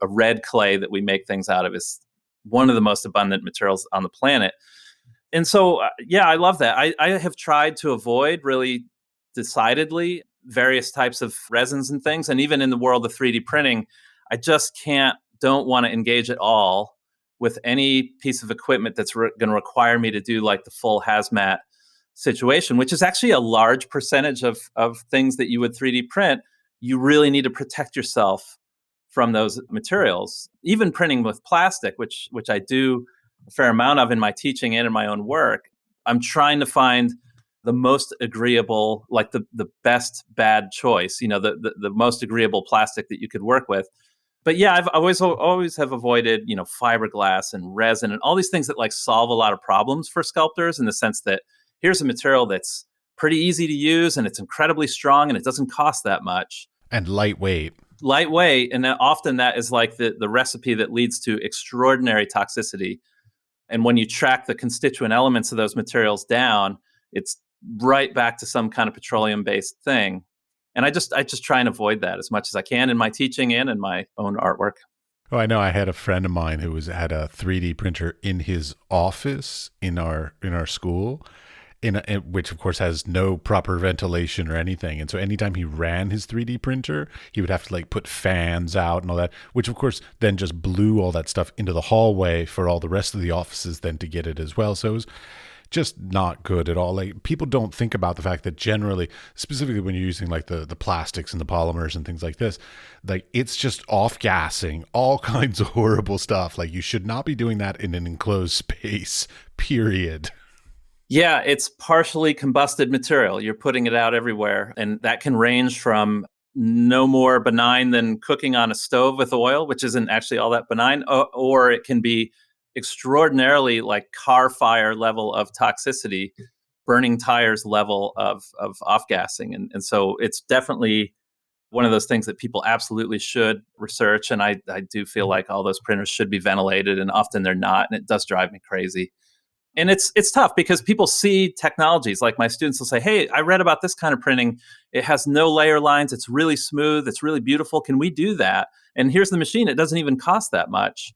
a red clay that we make things out of is one of the most abundant materials on the planet. And so, I love that. I have tried to avoid really decidedly various types of resins and things. And even in the world of 3D printing, I just don't want to engage at all with any piece of equipment that's going to require me to do like the full hazmat situation, which is actually a large percentage of things that you would 3D print. You really need to protect yourself from those materials. Even printing with plastic, which I do a fair amount of in my teaching and in my own work, I'm trying to find the most agreeable, like the best bad choice, the most agreeable plastic that you could work with. But yeah, I've always have avoided, fiberglass and resin and all these things that like solve a lot of problems for sculptors, in the sense that here's a material that's pretty easy to use, and it's incredibly strong, and it doesn't cost that much. And lightweight. Lightweight, and often that is like the recipe that leads to extraordinary toxicity. And when you track the constituent elements of those materials down, it's right back to some kind of petroleum-based thing. And I just try and avoid that as much as I can in my teaching and in my own artwork. Oh, I know. I had a friend of mine who had a 3D printer in his office in our school, which of course has no proper ventilation or anything. And so anytime he ran his 3D printer, he would have to like put fans out and all that, which of course then just blew all that stuff into the hallway for all the rest of the offices then to get it as well. So it was just not good at all. Like, people don't think about the fact that generally, specifically when you're using like the plastics and the polymers and things like this, like it's just off-gassing all kinds of horrible stuff. Like, you should not be doing that in an enclosed space, period. Yeah, it's partially combusted material. You're putting it out everywhere. And that can range from no more benign than cooking on a stove with oil, which isn't actually all that benign, or it can be extraordinarily like car fire level of toxicity, burning tires level of off-gassing. And so it's definitely one of those things that people absolutely should research. And I do feel like all those printers should be ventilated, and often they're not. And it does drive me crazy. And it's tough because people see technologies. Like, my students will say, hey, I read about this kind of printing. It has no layer lines. It's really smooth. It's really beautiful. Can we do that? And here's the machine. It doesn't even cost that much.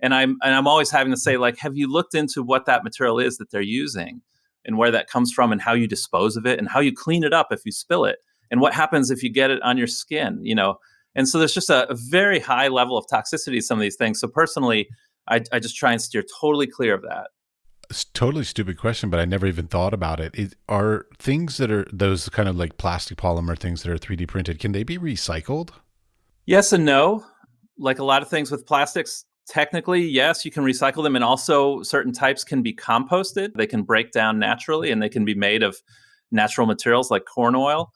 And I'm always having to say, like, have you looked into what that material is that they're using and where that comes from and how you dispose of it and how you clean it up if you spill it and what happens if you get it on your skin, you know? And so there's just a very high level of toxicity to some of these things. So personally, I just try and steer totally clear of that. It's a totally stupid question, but I never even thought about it. Are things that are those kind of like plastic polymer things that are 3D printed, can they be recycled? Yes and no. Like a lot of things with plastics, technically, yes, you can recycle them. And also certain types can be composted. They can break down naturally, and they can be made of natural materials like corn oil.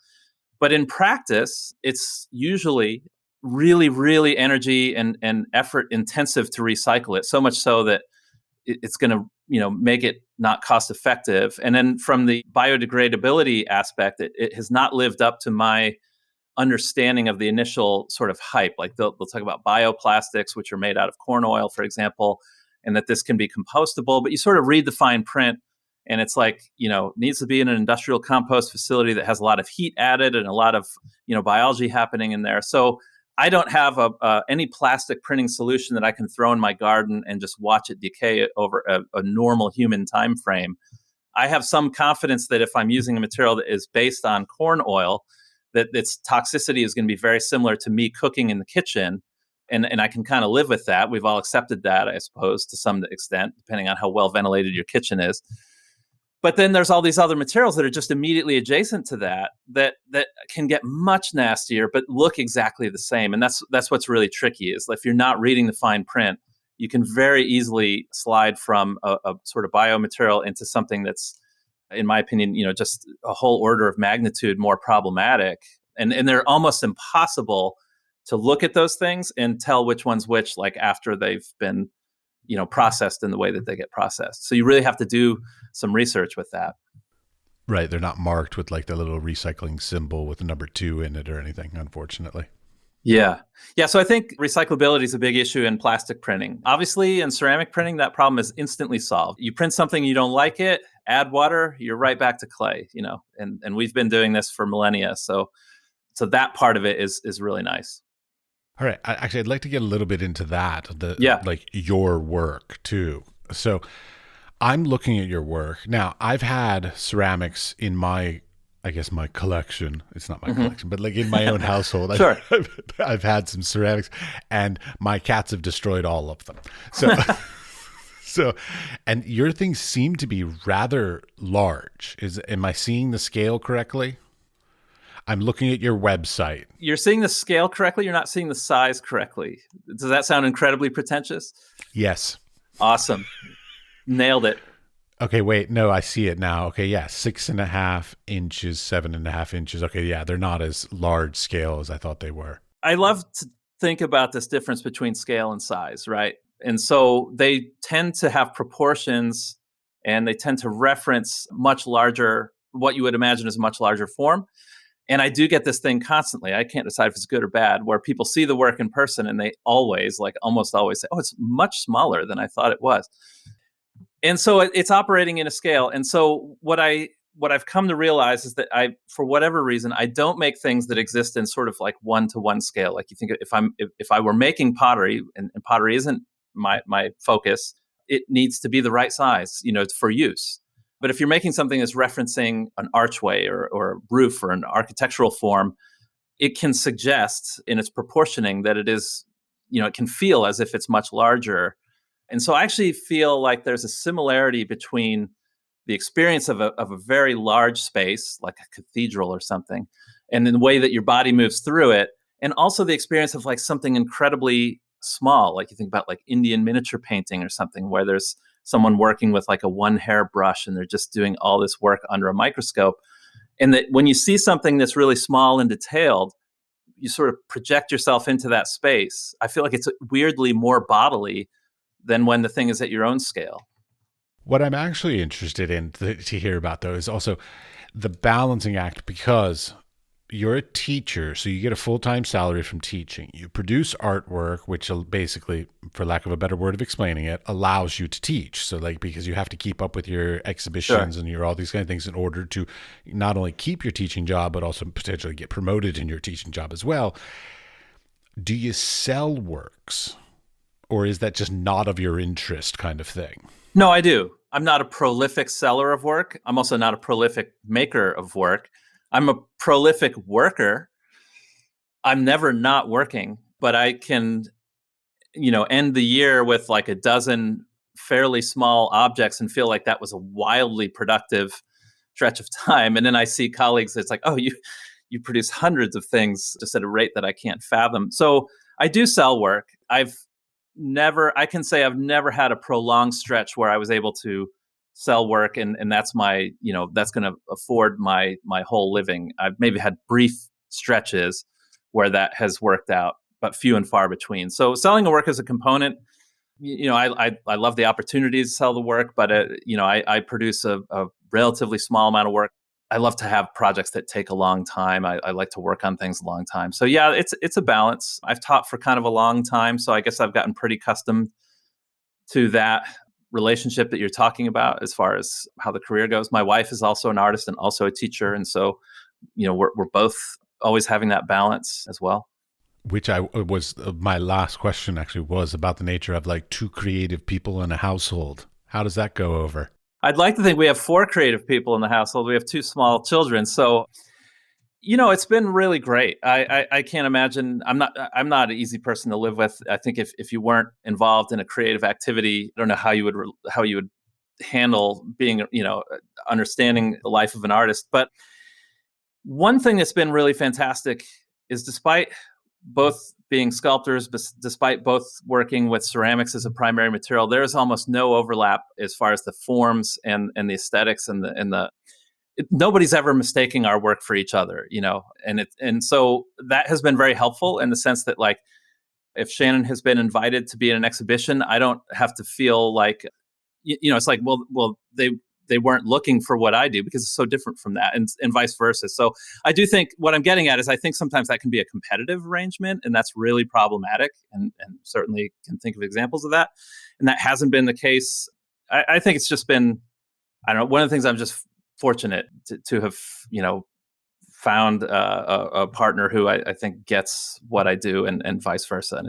But in practice, it's usually really, really energy and effort intensive to recycle it. So much so that it's going to, make it not cost effective. And then from the biodegradability aspect, it has not lived up to my understanding of the initial sort of hype. Like they'll talk about bioplastics, which are made out of corn oil, for example, and that this can be compostable. But you sort of read the fine print, and it's like, needs to be in an industrial compost facility that has a lot of heat added and a lot of, biology happening in there. So I don't have any plastic printing solution that I can throw in my garden and just watch it decay over a normal human time frame. I have some confidence that if I'm using a material that is based on corn oil, that its toxicity is going to be very similar to me cooking in the kitchen. And I can kind of live with that. We've all accepted that, I suppose, to some extent, depending on how well ventilated your kitchen is. But then there's all these other materials that are just immediately adjacent to that can get much nastier, but look exactly the same. And that's what's really tricky, is if you're not reading the fine print, you can very easily slide from a sort of biomaterial into something that's, in my opinion, just a whole order of magnitude more problematic. And they're almost impossible to look at those things and tell which one's which, like after they've been, processed in the way that they get processed. So you really have to do some research with that. Right. They're not marked with like the little recycling symbol with the number 2 in it or anything, unfortunately. Yeah. So I think recyclability is a big issue in plastic printing. Obviously, in ceramic printing, that problem is instantly solved. You print something, you don't like it, add water, you're right back to clay, and we've been doing this for millennia. So that part of it is really nice. All right. I'd like to get a little bit into that, like your work too. So I'm looking at your work. Now, I've had ceramics in my collection. It's not my collection, but like in my own household. Sure. I've had some ceramics, and my cats have destroyed all of them. So, and your things seem to be rather large. Am I seeing the scale correctly? I'm looking at your website. You're seeing the scale correctly. You're not seeing the size correctly. Does that sound incredibly pretentious? Yes. Awesome. Nailed it. Okay, wait. No, I see it now. Okay, yeah, 6.5 inches, 7.5 inches. Okay, yeah, they're not as large scale as I thought they were. I love to think about this difference between scale and size, right? And so they tend to have proportions, and they tend to reference much larger what you would imagine is a much larger form. And I do get this thing constantly. I can't decide if it's good or bad, where people see the work in person and they always, like almost always say, oh, it's much smaller than I thought it was. And so it's operating in a scale. And so what I've come to realize is that for whatever reason, I don't make things that exist in sort of like 1-to-1 scale. Like you think if I were making pottery, and pottery isn't my focus, it needs to be the right size, for use. But if you're making something that's referencing an archway or a roof or an architectural form, it can suggest in its proportioning that it is, it can feel as if it's much larger. And so I actually feel like there's a similarity between the experience of a very large space, like a cathedral or something, and then the way that your body moves through it, and also the experience of like something incredibly small, like you think about like Indian miniature painting or something, where there's someone working with like a one hair brush and they're just doing all this work under a microscope. And that when you see something that's really small and detailed, you sort of project yourself into that space. I feel like it's weirdly more bodily than when the thing is at your own scale. What I'm actually interested in to hear about, though, is also the balancing act, because you're a teacher, so you get a full-time salary from teaching. You produce artwork, which basically, for lack of a better word of explaining it, allows you to teach. So like, because you have to keep up with your exhibitions and your all these kind of things in order to not only keep your teaching job, but also potentially get promoted in your teaching job as well. Do you sell works, or is that just not of your interest kind of thing? No, I do. I'm not a prolific seller of work. I'm also not a prolific maker of work. I'm a prolific worker. I'm never not working, but I can, end the year with like a dozen fairly small objects and feel like that was a wildly productive stretch of time. And then I see colleagues that's like, oh, you produce hundreds of things just at a rate that I can't fathom. So I do sell work. I can say I've never had a prolonged stretch where I was able to sell work, and that's my, that's going to afford my whole living. I've maybe had brief stretches where that has worked out, but few and far between. So selling a work is a component. I love the opportunity to sell the work, but I produce a relatively small amount of work. I love to have projects that take a long time. I like to work on things a long time. So yeah, it's a balance. I've taught for kind of a long time, so I guess I've gotten pretty accustomed to that relationship that you're talking about as far as how the career goes. My wife is also an artist and also a teacher, and so we're both always having that balance as well. Which was my last question actually was about the nature of like two creative people in a household. How does that go over? I'd like to think we have 4 creative people in the household. We have 2 small children, so it's been really great. I can't imagine. I'm not an easy person to live with. I think if you weren't involved in a creative activity, I don't know how you would handle being, understanding the life of an artist. But one thing that's been really fantastic is, despite both being sculptors, but despite both working with ceramics as a primary material, there's almost no overlap as far as the forms and the aesthetics and the nobody's ever mistaking our work for each other, and so that has been very helpful in the sense that, like, if Shannon has been invited to be in an exhibition, I don't have to feel like, it's like, well, they weren't looking for what I do, because it's so different from that, and vice versa. So I do think what I'm getting at is I think sometimes that can be a competitive arrangement, and that's really problematic, and certainly can think of examples of that. And that hasn't been the case. I think it's just been, I don't know, one of the things I'm just fortunate to have, found a partner who I think gets what I do, and vice versa. And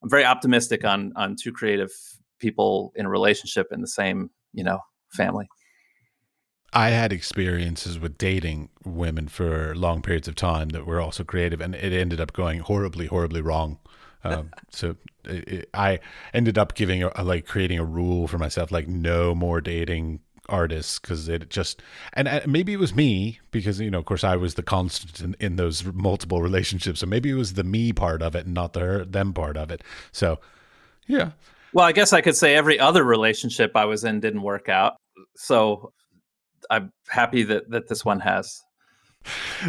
I'm very optimistic on 2 creative people in a relationship in the same, family. I had experiences with dating women for long periods of time that were also creative, and it ended up going horribly, horribly wrong. So I ended up creating a rule for myself, like no more dating artists, because it just, and maybe it was me, because of course I was the constant in those multiple relationships, so maybe it was the me part of it and not the them part of it. So yeah. Well, I guess I could say every other relationship I was in didn't work out, so I'm happy that this one has.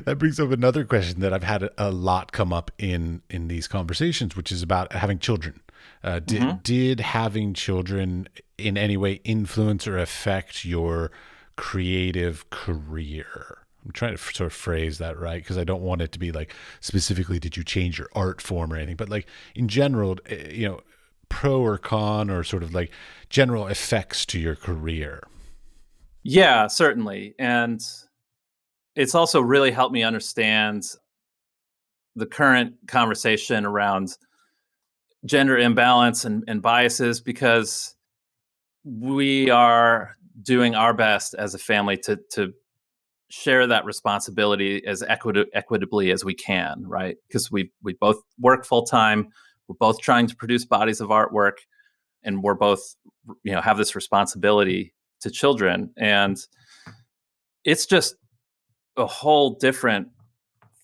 That brings up another question that I've had a lot come up in these conversations, which is about having children. Did having children in any way influence or affect your creative career? I'm trying to sort of phrase that right because I don't want it to be like specifically, did you change your art form or anything? But like in general, pro or con or sort of like general effects to your career. Yeah, certainly. And it's also really helped me understand the current conversation around gender imbalance and biases, because we are doing our best as a family to share that responsibility as equitably as we can, right? Because we both work full time, we're both trying to produce bodies of artwork, and we're both have this responsibility to children, and it's just a whole different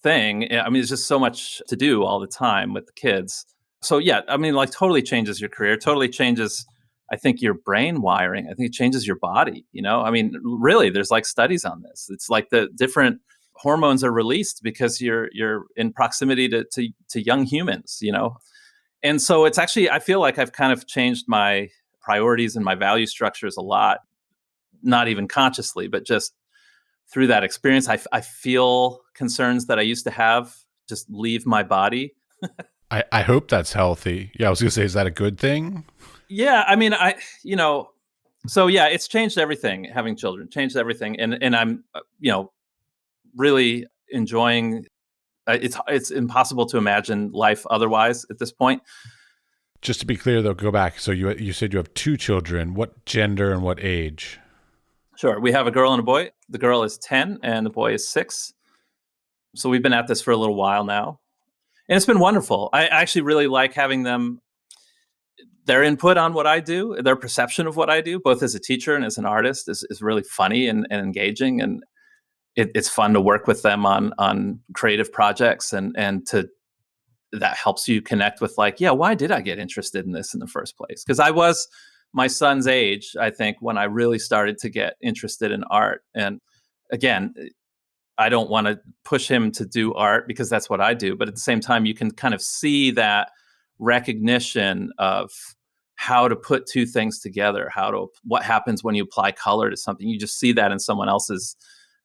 thing. I mean, there's just so much to do all the time with the kids. So yeah, I mean, like totally changes your career, totally changes, I think, your brain wiring. I think it changes your body. I mean, really, there's like studies on this. It's like the different hormones are released because you're in proximity to young humans. And so it's actually, I feel like I've kind of changed my priorities and my value structures a lot, not even consciously, but just through that experience. I feel concerns that I used to have just leave my body. I hope that's healthy. Yeah, I was going to say, is that a good thing? Yeah, I mean, so yeah, it's changed everything. Having children changed everything, and I'm, really enjoying. It's impossible to imagine life otherwise at this point. Just to be clear, though, go back. So you said you have two children. What gender and what age? Sure, we have a girl and a boy. The girl is 10, and the boy is 6. So we've been at this for a little while now, and it's been wonderful. I actually really like having them. Their input on what I do, their perception of what I do, both as a teacher and as an artist, is really funny and engaging. And it's fun to work with them on creative projects, and that helps you connect with, like, yeah, why did I get interested in this in the first place? Because I was my son's age, I think, when I really started to get interested in art. And again, I don't want to push him to do art because that's what I do. But at the same time, you can kind of see that recognition of how to put two things together, what happens when you apply color to something. You just see that in someone else's,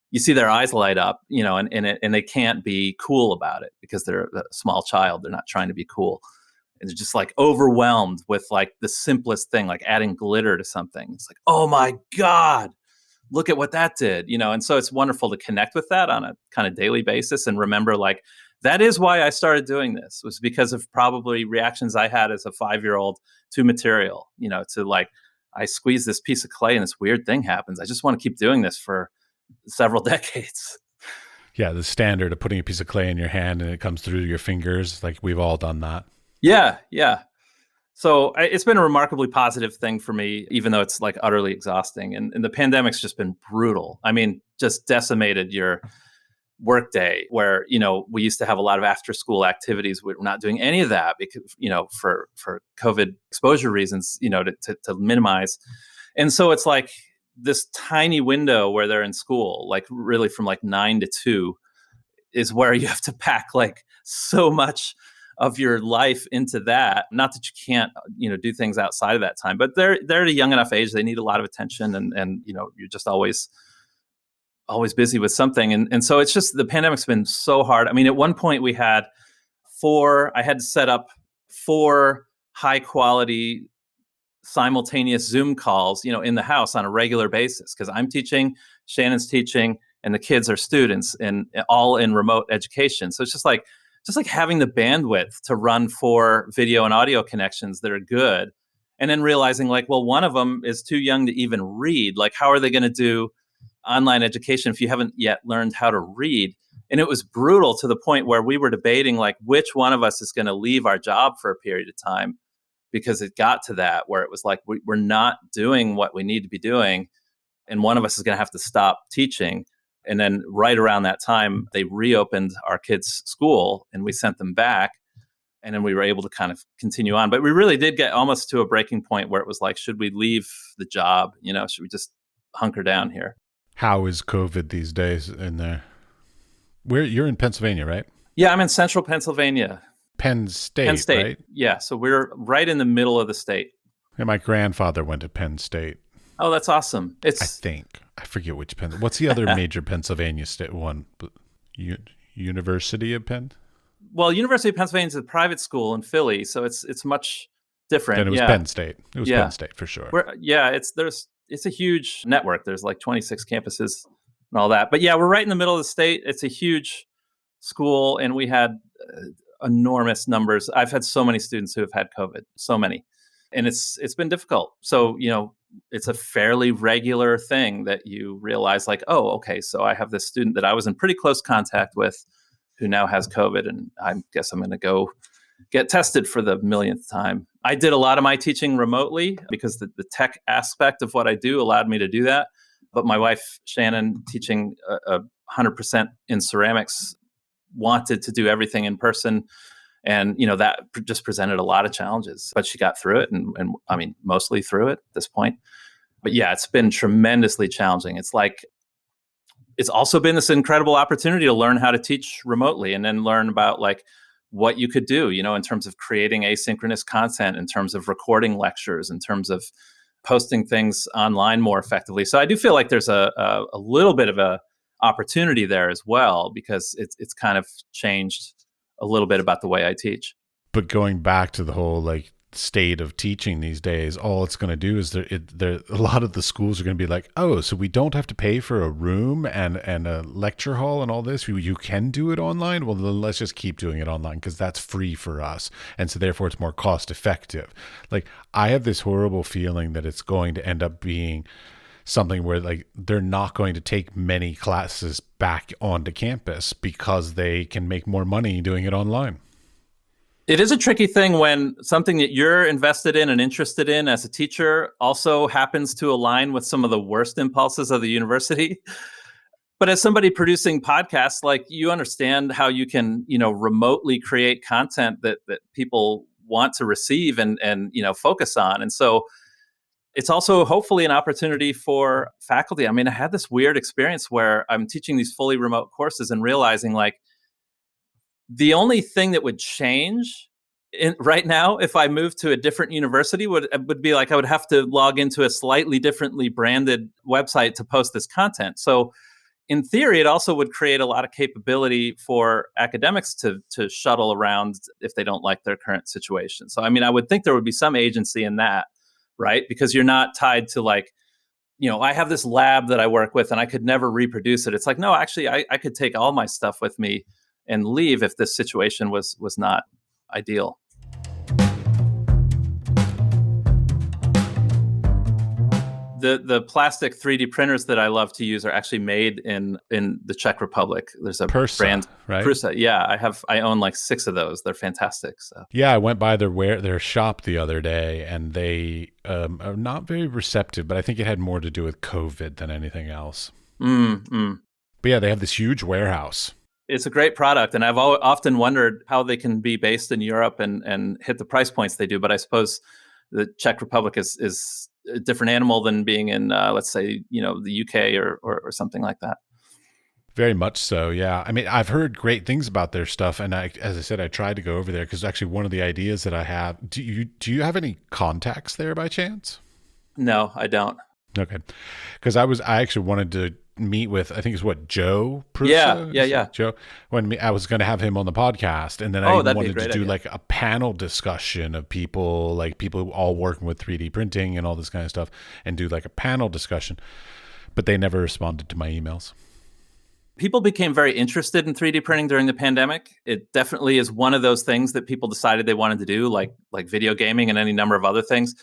you see their eyes light up, and they can't be cool about it because they're a small child. They're not trying to be cool. And they're just like overwhelmed with like the simplest thing, like adding glitter to something. It's like, oh my God, look at what that did, And so it's wonderful to connect with that on a kind of daily basis and remember, like, that is why I started doing this, was because of probably reactions I had as a 5-year-old to material, to like, I squeeze this piece of clay and this weird thing happens. I just want to keep doing this for several decades. Yeah, the standard of putting a piece of clay in your hand and it comes through your fingers. Like, we've all done that. Yeah, yeah. So it's been a remarkably positive thing for me, even though it's like utterly exhausting. And the pandemic's just been brutal. I mean, just decimated your workday, where, we used to have a lot of after school activities. We're not doing any of that because, for COVID exposure reasons, to minimize. And so it's like this tiny window where they're in school, like really from like 9 to 2 is where you have to pack like so much of your life into that. Not that you can't, do things outside of that time, but they're at a young enough age. They need a lot of attention, and you're just always busy with something. And so it's just, the pandemic's been so hard. I mean, at one point I had to set up 4 high quality simultaneous Zoom calls, in the house on a regular basis. Cause I'm teaching, Shannon's teaching, and the kids are students, and all in remote education. So it's just like having the bandwidth to run 4 video and audio connections that are good. And then realizing, like, well, one of them is too young to even read. Like, how are they going to do online education if you haven't yet learned how to read? And it was brutal, to the point where we were debating, like, which one of us is going to leave our job for a period of time, because it got to that where it was like, we're not doing what we need to be doing, and one of us is going to have to stop teaching. And then right around that time, they reopened our kids' school, and we sent them back, and then we were able to kind of continue on. But we really did get almost to a breaking point where it was like, should we leave the job? Should we just hunker down here? How is COVID these days in there? You're in Pennsylvania, right? Yeah, I'm in central Pennsylvania. Penn State, right? Yeah, so we're right in the middle of the state. Yeah, my grandfather went to Penn State. Oh, that's awesome. I It's think. I forget which Penn. What's the other major Pennsylvania state one? U- University of Penn? well, University of Pennsylvania is a private school in Philly, so it's much Then different. it was Yeah, Penn State. It was Penn yeah. State for sure. It's a huge network. There's like 26 campuses and all that. But yeah, we're right in the middle of the state. It's a huge school, and we had enormous numbers. I've had so many students who have had COVID, so many, and it's been difficult. So it's a fairly regular thing that you realize, like, oh, okay, so I have this student that I was in pretty close contact with who now has COVID, and I guess I'm going to go get tested for the millionth time. I did a lot of my teaching remotely because the tech aspect of what I do allowed me to do that. But my wife, Shannon, teaching 100% in ceramics, wanted to do everything in person. And, that just presented a lot of challenges, but she got through it. And I mean, mostly through it at this point. But yeah, it's been tremendously challenging. It's also been this incredible opportunity to learn how to teach remotely and then learn about like what you could do, in terms of creating asynchronous content, in terms of recording lectures, in terms of posting things online more effectively. So I do feel like there's a little bit of a opportunity there as well, because it's kind of changed a little bit about the way I teach. But going back to the whole like state of teaching these days, all it's going to do is a lot of the schools are going to be like, oh, so we don't have to pay for a room and a lecture hall and all this. You can do it online. Well, then let's just keep doing it online because that's free for us, and so therefore it's more cost effective. Like, I have this horrible feeling that it's going to end up being something where like they're not going to take many classes back onto campus because they can make more money doing it online. It is a tricky thing when something that you're invested in and interested in as a teacher also happens to align with some of the worst impulses of the university. But as somebody producing podcasts, like, you understand how you can, remotely create content that people want to receive and focus on. And so it's also hopefully an opportunity for faculty. I mean, I had this weird experience where I'm teaching these fully remote courses and realizing, like, the only thing that would change right now, if I moved to a different university, would be like I would have to log into a slightly differently branded website to post this content. So in theory, it also would create a lot of capability for academics to shuttle around if they don't like their current situation. So, I mean, I would think there would be some agency in that, right? Because you're not tied to like, I have this lab that I work with and I could never reproduce it. It's like, no, actually, I could take all my stuff with me and leave if this situation was not ideal. The plastic 3D printers that I love to use are actually made in the Czech Republic. There's a brand, right? Prusa. Yeah, I own like 6 of those. They're fantastic. So yeah, I went by their shop the other day, and they are not very receptive. But I think it had more to do with COVID than anything else. But yeah, they have this huge warehouse. It's a great product, and I've often wondered how they can be based in Europe and hit the price points they do. But I suppose the Czech Republic is a different animal than being in, let's say, the UK or something like that. Very much so, yeah. I mean, I've heard great things about their stuff, and as I said, I tried to go over there because actually one of the ideas that I have. Do you have any contacts there by chance? No, I don't. Okay, because I actually wanted to meet with, I think it's Joe Prusa? Yeah. Joe. I was going to have him on the podcast, and then I wanted to do like a panel discussion of people who all working with 3D printing and all this kind of stuff, and do like a panel discussion. But they never responded to my emails. People became very interested in 3D printing during the pandemic. It definitely is one of those things that people decided they wanted to do, like video gaming and any number of other things.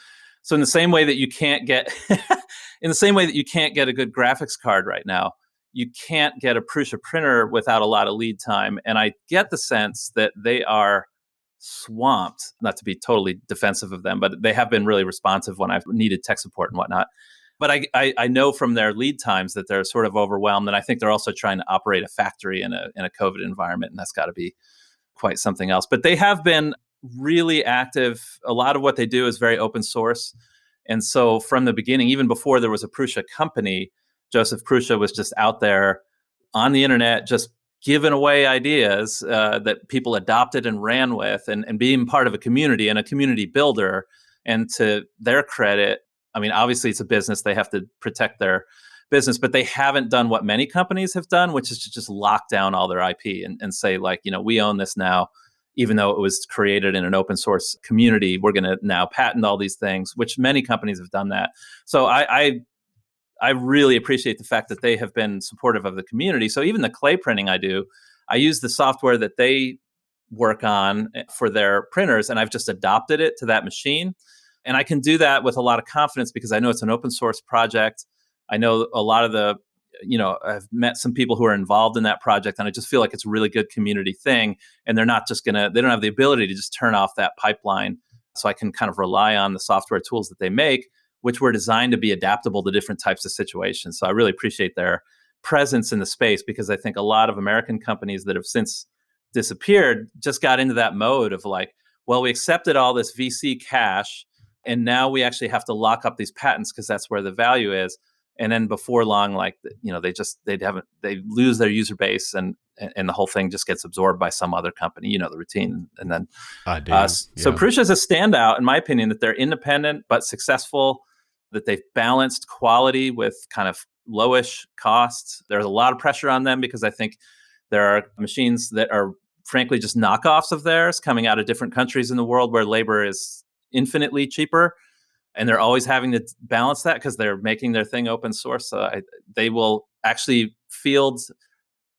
So in the same way that you can't get a good graphics card right now, you can't get a Prusa printer without a lot of lead time. And I get the sense that they are swamped, not to be totally defensive of them, but they have been really responsive when I've needed tech support and whatnot. But I know from their lead times that they're sort of overwhelmed. And I think they're also trying to operate a factory in a COVID environment. And that's got to be quite something else. But they have been really active. A lot of what they do is very open source. And so from the beginning, even before there was a Prusa company, Joseph Prusa was just out there on the internet, just giving away ideas that people adopted and ran with, and being part of a community and a community builder. And to their credit, I mean, obviously it's a business. They have to protect their business, but they haven't done what many companies have done, which is to just lock down all their IP and say like, we own this now, even though it was created in an open source community, we're going to now patent all these things, which many companies have done that. So I really appreciate the fact that they have been supportive of the community. So even the clay printing I use the software that they work on for their printers, and I've just adopted it to that machine. And I can do that with a lot of confidence because I know it's an open source project. I know a lot of I've met some people who are involved in that project, and I just feel like it's a really good community thing. And they're not just they don't have the ability to just turn off that pipeline. So I can kind of rely on the software tools that they make, which were designed to be adaptable to different types of situations. So I really appreciate their presence in the space because I think a lot of American companies that have since disappeared just got into that mode of like, well, we accepted all this VC cash and now we actually have to lock up these patents because that's where the value is. And then before long, like, they lose their user base and the whole thing just gets absorbed by some other company, the routine. And then, I do. So Prusa is a standout, in my opinion, that they're independent but successful, that they've balanced quality with kind of lowish costs. There's a lot of pressure on them because I think there are machines that are frankly just knockoffs of theirs coming out of different countries in the world where labor is infinitely cheaper. And they're always having to balance that because they're making their thing open source. They will actually field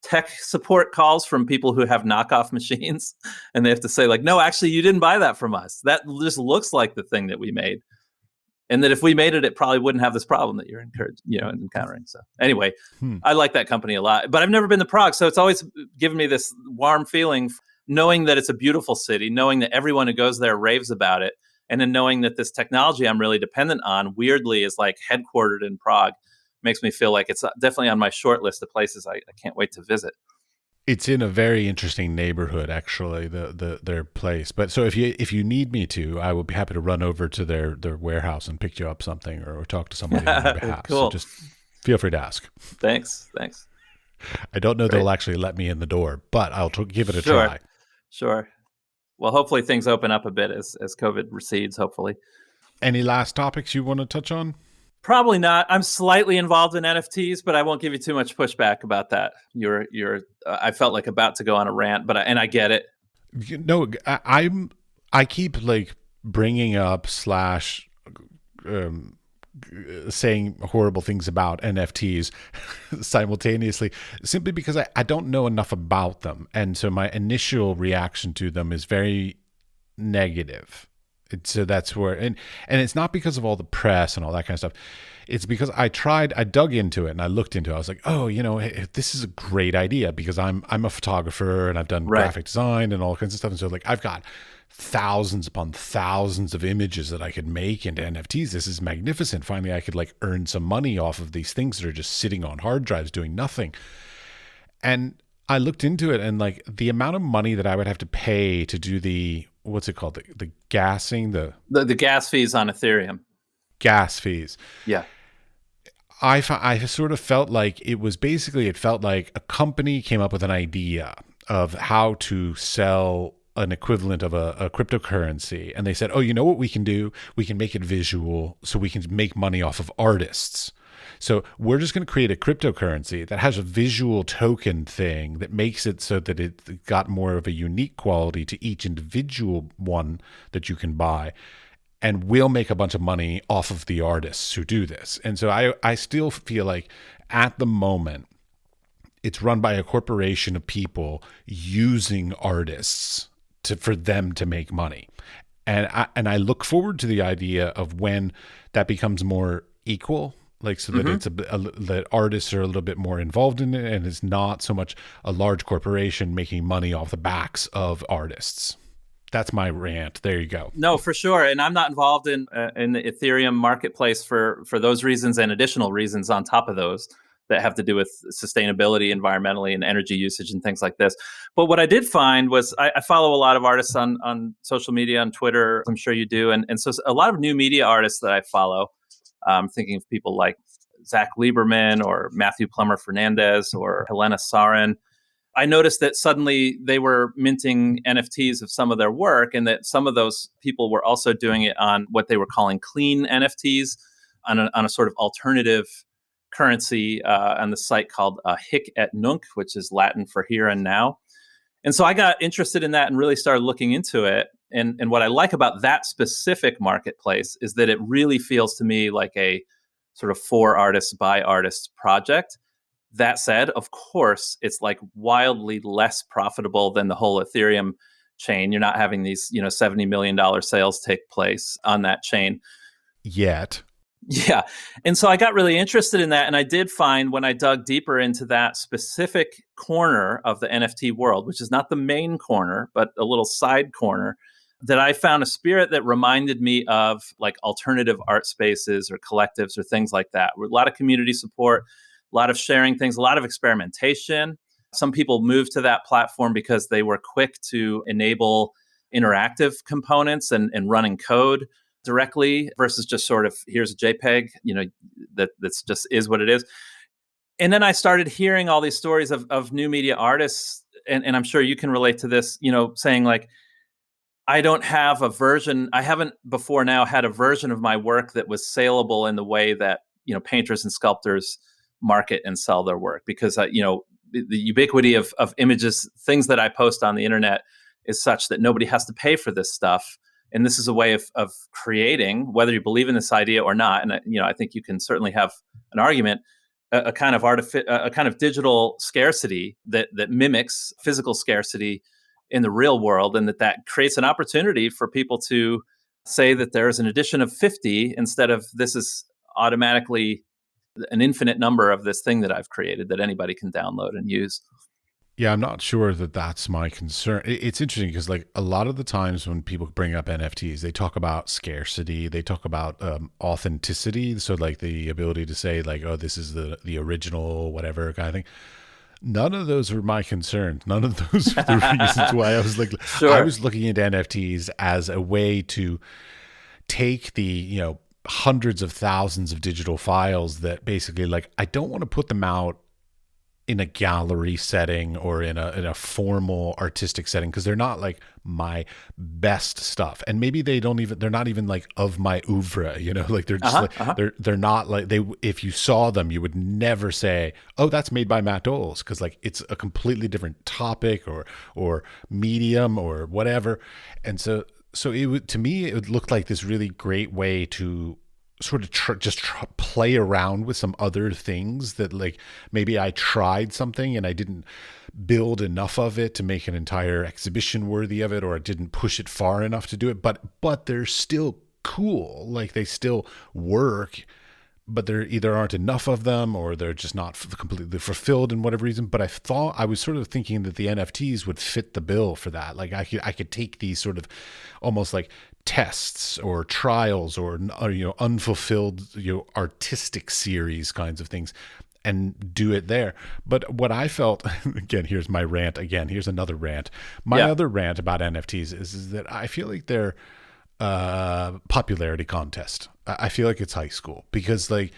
tech support calls from people who have knockoff machines. And they have to say like, no, actually, you didn't buy that from us. That just looks like the thing that we made. And that if we made it, it probably wouldn't have this problem that you're encountering. So anyway, I like that company a lot. But I've never been to Prague. So it's always given me this warm feeling, knowing that it's a beautiful city, knowing that everyone who goes there raves about it. And then knowing that this technology I'm really dependent on, weirdly, is like headquartered in Prague, makes me feel like it's definitely on my short list of places I can't wait to visit. It's in a very interesting neighborhood, actually, their place. But so if you need me to, I will be happy to run over to their warehouse and pick you up something or talk to somebody on your behalf. Cool. So just feel free to ask. Thanks. I don't know they'll actually let me in the door, but I'll give it a try. Sure. Well, hopefully things open up a bit as COVID recedes, hopefully. Any last topics you want to touch on? Probably not. I'm slightly involved in NFTs, but I won't give you too much pushback about that. I felt like about to go on a rant, but I get it. No, I keep like bringing up / saying horrible things about NFTs simultaneously, simply because I don't know enough about them. And so my initial reaction to them is very negative. So that's where, and it's not because of all the press and all that kind of stuff. It's because I dug into it and I looked into it. I was like, oh, hey, this is a great idea because I'm a photographer and I've done graphic design and all kinds of stuff. And so like, I've got thousands upon thousands of images that I could make into NFTs. This is magnificent. Finally, I could like earn some money off of these things that are just sitting on hard drives doing nothing. And I looked into it and like the amount of money that I would have to pay to do the, what's it called? The gassing, the gas fees on Ethereum. Gas fees. Yeah. I sort of felt like it felt like a company came up with an idea of how to sell an equivalent of a cryptocurrency. And they said, oh, you know what we can do? We can make it visual so we can make money off of artists. So we're just going to create a cryptocurrency that has a visual token thing that makes it so that it got more of a unique quality to each individual one that you can buy. And we'll make a bunch of money off of the artists who do this. And so I still feel like at the moment, it's run by a corporation of people using artists for them to make money. And I look forward to the idea of when that becomes more equal, like so that it's that artists are a little bit more involved in it and it's not so much a large corporation making money off the backs of artists. That's my rant. There you go. No, for sure. And I'm not involved in the Ethereum marketplace for those reasons and additional reasons on top of those that have to do with sustainability, environmentally, and energy usage and things like this. But what I did find was I follow a lot of artists on social media, on Twitter. I'm sure you do. And so a lot of new media artists that I follow, I'm thinking of people like Zach Lieberman or Matthew Plummer Fernandez or Helena Sarin. I noticed that suddenly they were minting NFTs of some of their work and that some of those people were also doing it on what they were calling clean NFTs. on a sort of alternative currency on the site called Hic et Nunc, which is Latin for here and now. And so I got interested in that and really started looking into it. And what I like about that specific marketplace is that it really feels to me like a sort of for artists by artists project. That said, of course, it's like wildly less profitable than the whole Ethereum chain. You're not having these, $70 million sales take place on that chain Yet. Yeah. And so I got really interested in that. And I did find when I dug deeper into that specific corner of the NFT world, which is not the main corner, but a little side corner, that I found a spirit that reminded me of like alternative art spaces or collectives or things like that. A lot of community support, a lot of sharing things, a lot of experimentation. Some people moved to that platform because they were quick to enable interactive components and running code directly versus just sort of here's a JPEG, that's just is what it is. And then I started hearing all these stories of new media artists, and I'm sure you can relate to this, saying like, I haven't before now had a version of my work that was saleable in the way that, painters and sculptors market and sell their work, because, the ubiquity of images, things that I post on the internet is such that nobody has to pay for this stuff. And this is a way of creating, whether you believe in this idea or not. And I think you can certainly have an argument, a kind of digital scarcity that mimics physical scarcity in the real world, and that creates an opportunity for people to say that there is an addition of 50 instead of this is automatically an infinite number of this thing that I've created that anybody can download and use. Yeah, I'm not sure that that's my concern. It's interesting because like a lot of the times when people bring up NFTs, they talk about scarcity, they talk about authenticity. So like the ability to say like, oh, this is the original, whatever kind of thing. None of those are my concerns. None of those are the reasons why I was like, Sure. I was looking at NFTs as a way to take the, hundreds of thousands of digital files that basically like, I don't want to put them out in a gallery setting or in a formal artistic setting, because they're not like my best stuff, and maybe they're not even like of my oeuvre, like they're just they're not like if you saw them you would never say, oh, that's made by Matt Doles, because like it's a completely different topic or medium or whatever. And so to me it looked like this really great way to sort of play around with some other things that like maybe I tried something and I didn't build enough of it to make an entire exhibition worthy of it, or I didn't push it far enough to do it, but they're still cool, like they still work, but there either aren't enough of them or they're just not completely fulfilled in whatever reason. But I was sort of thinking that the NFTs would fit the bill for that. Like I could take these sort of almost like tests or trials or unfulfilled artistic series kinds of things and do it there. But what I felt, again, here's my rant again, here's another rant. My other rant about NFTs is that I feel like they're popularity contest. I feel like it's high school, because like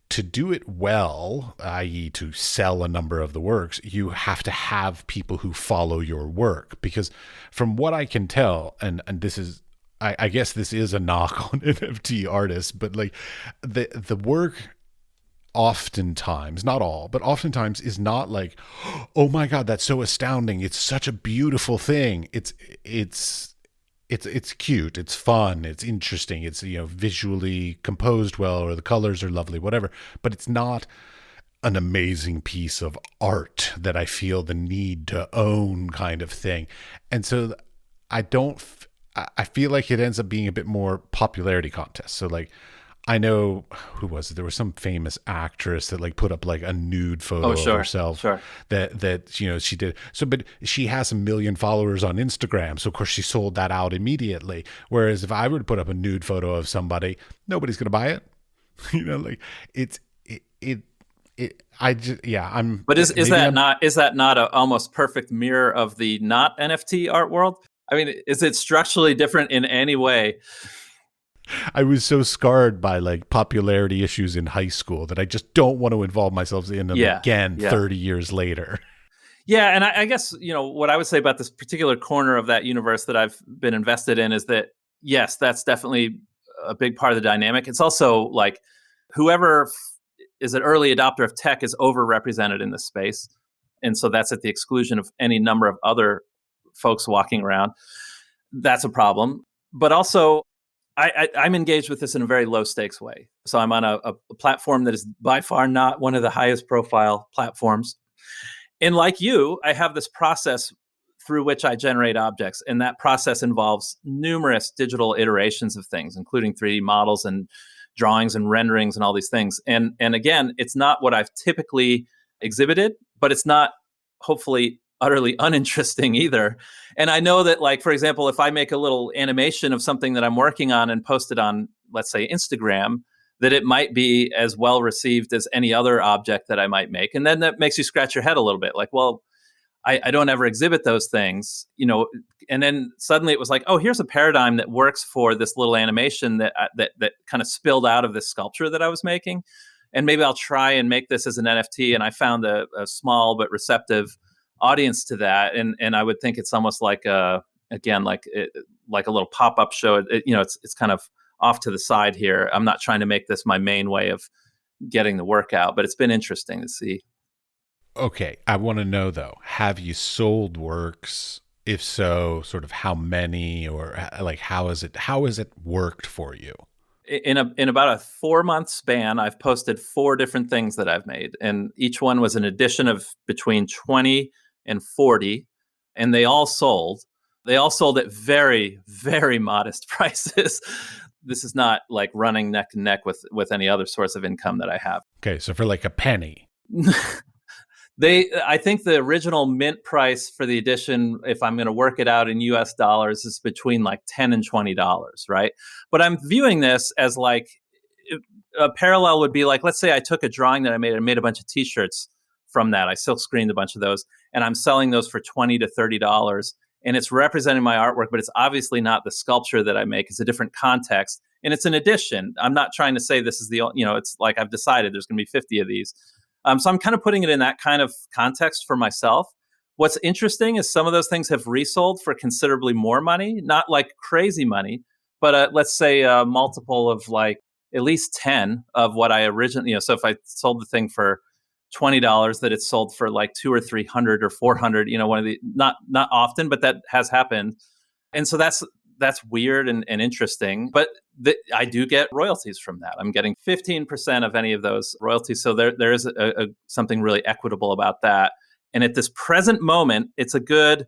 to do it well, i.e. to sell a number of the works, you have to have people who follow your work. Because from what I can tell, and this is, I guess this is a knock on NFT artists, but like the work oftentimes, not all, but oftentimes is not like, oh my God, that's so astounding, it's such a beautiful thing. It's cute, it's fun, it's interesting, it's visually composed well, or the colors are lovely, whatever, but it's not an amazing piece of art that I feel the need to own kind of thing. And so I feel like it ends up being a bit more popularity contest. So like, I know, who was it? There was some famous actress that like put up like a nude photo of herself that she did. So, but she has 1 million followers on Instagram. So of course she sold that out immediately. Whereas if I were to put up a nude photo of somebody, nobody's going to buy it. Like I'm. But is that not a almost perfect mirror of the not NFT art world? I mean, is it structurally different in any way? I was so scarred by like popularity issues in high school that I just don't want to involve myself in them again 30 years later. Yeah. And I guess, what I would say about this particular corner of that universe that I've been invested in is that, yes, that's definitely a big part of the dynamic. It's also like whoever is an early adopter of tech is overrepresented in this space. And so that's at the exclusion of any number of other folks walking around. That's a problem. But also, I'm engaged with this in a very low stakes way. So I'm on a platform that is by far not one of the highest profile platforms. And like you, I have this process through which I generate objects. And that process involves numerous digital iterations of things, including 3D models and drawings and renderings and all these things. And again, it's not what I've typically exhibited, but it's not hopefully utterly uninteresting either. And I know that, like, for example, if I make a little animation of something that I'm working on and post it on, let's say, Instagram, that it might be as well received as any other object that I might make. And then that makes you scratch your head a little bit, like, well, I don't ever exhibit those things, you know. And then suddenly it was like, oh, here's a paradigm that works for this little animation that kind of spilled out of this sculpture that I was making. And maybe I'll try and make this as an NFT. And I found a small but receptive audience to that. And I would think it's almost like again, like a little pop-up show. It's kind of off to the side here. I'm not trying to make this my main way of getting the work out, but it's been interesting to see. Okay, I want to know though, have you sold works? If so, sort of how many, or like how is it worked for you? In about a 4-month span, I've posted 4 different things that I've made, and each one was an addition of between 20 and 40, and they all sold. They all sold at very, very modest prices. This is not like running neck and neck with any other source of income that I have. Okay, so for like a penny. I think the original mint price for the edition, if I'm going to work it out in US dollars, is between like $10 and $20, right? But I'm viewing this as like a parallel would be like, let's say I took a drawing that I made a bunch of t-shirts from that. I silk screened a bunch of those, and I'm selling those for $20 to $30. And it's representing my artwork, but it's obviously not the sculpture that I make. It's a different context, and it's an addition. I'm not trying to say this is it's like I've decided there's going to be 50 of these. So I'm kind of putting it in that kind of context for myself. What's interesting is some of those things have resold for considerably more money, not like crazy money, but let's say a multiple of like at least 10 of what I originally, so if I sold the thing for $20, that it's sold for like 200 or 300 or 400, one of the, not often, but that has happened. And so that's weird and interesting, but I do get royalties from that. I'm getting 15% of any of those royalties. So there is something really equitable about that. And at this present moment, it's a good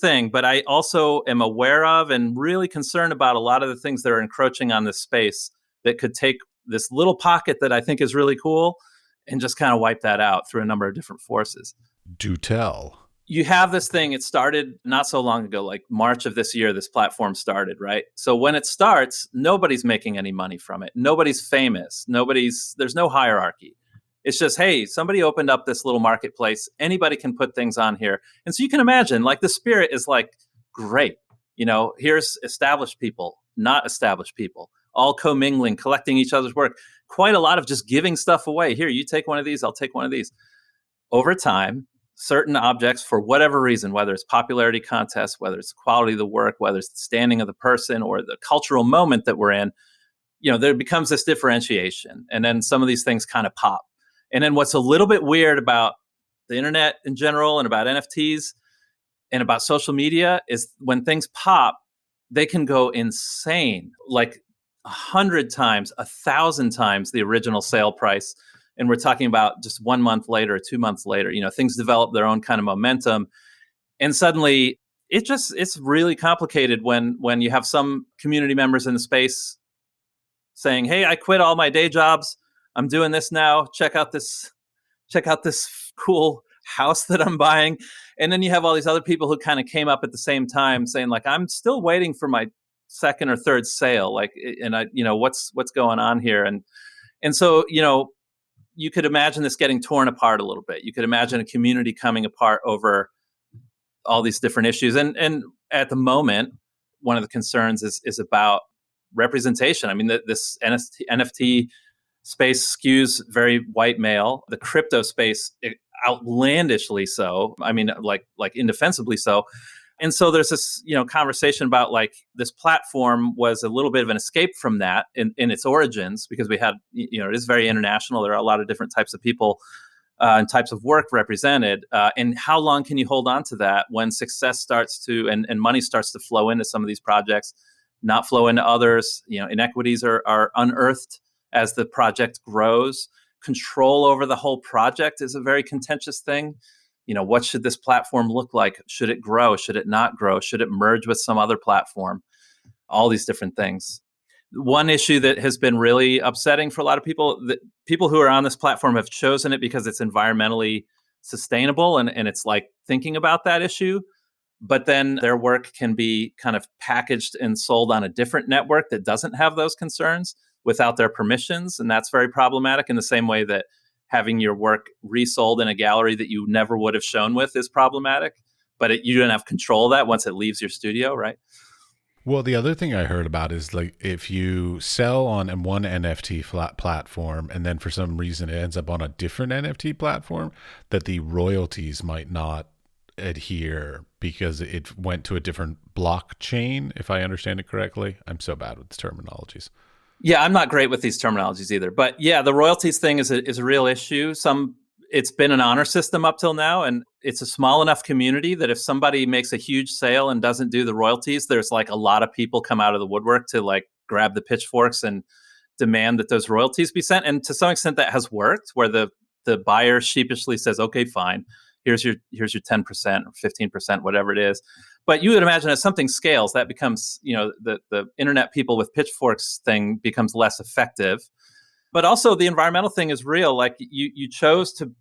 thing. But I also am aware of and really concerned about a lot of the things that are encroaching on this space that could take this little pocket that I think is really cool and just kind of wipe that out through a number of different forces. Do tell. You have this thing, it started not so long ago, like March of this year, this platform started, right? So when it starts, nobody's making any money from it. Nobody's famous. There's no hierarchy. It's just, hey, somebody opened up this little marketplace. Anybody can put things on here. And so you can imagine, like, the spirit is like, great. Here's established people, not established people, all commingling, collecting each other's work. Quite a lot of just giving stuff away. Here, you take one of these, I'll take one of these. Over time, certain objects, for whatever reason, whether it's popularity contests, whether it's the quality of the work, whether it's the standing of the person or the cultural moment that we're in, there becomes this differentiation. And then some of these things kind of pop. And then what's a little bit weird about the internet in general and about NFTs and about social media is when things pop, they can go insane, like 100 times, 1,000 times the original sale price. And we're talking about just 1 month later, 2 months later, things develop their own kind of momentum. And suddenly it's really complicated when you have some community members in the space saying, hey, I quit all my day jobs. I'm doing this now. Check out this cool house that I'm buying. And then you have all these other people who kind of came up at the same time saying, like, I'm still waiting for my second or third sale. Like, and I, what's going on here? And so, you could imagine this getting torn apart a little bit. You could imagine a community coming apart over all these different issues. And at the moment, one of the concerns is about representation. I mean, this NFT space skews very white male. The crypto space, outlandishly so. I mean, like indefensibly so. And so there's this, conversation about like this platform was a little bit of an escape from that in its origins, because we had, it is very international. There are a lot of different types of people and types of work represented. And how long can you hold on to that when success starts to, and money starts to flow into some of these projects, not flow into others? Inequities are unearthed as the project grows. Control over the whole project is a very contentious thing. What should this platform look like? Should it grow? Should it not grow? Should it merge with some other platform? All these different things. One issue that has been really upsetting for a lot of people, that people who are on this platform have chosen it because it's environmentally sustainable, and it's like thinking about that issue. But then their work can be kind of packaged and sold on a different network that doesn't have those concerns without their permissions. And that's very problematic, in the same way that having your work resold in a gallery that you never would have shown with is problematic. But you don't have control of that once it leaves your studio, right? Well, the other thing I heard about is like if you sell on one NFT platform and then for some reason it ends up on a different NFT platform, that the royalties might not adhere because it went to a different blockchain, if I understand it correctly. I'm so bad with terminologies. Yeah, I'm not great with these terminologies either. But yeah, the royalties thing is a real issue. It's been an honor system up till now, and it's a small enough community that if somebody makes a huge sale and doesn't do the royalties, there's like a lot of people come out of the woodwork to like grab the pitchforks and demand that those royalties be sent. And to some extent that has worked, where the buyer sheepishly says, okay, fine, here's your 10% or 15%, whatever it is. But you would imagine as something scales, that becomes, the internet people with pitchforks thing becomes less effective. But also the environmental thing is real. Like you chose to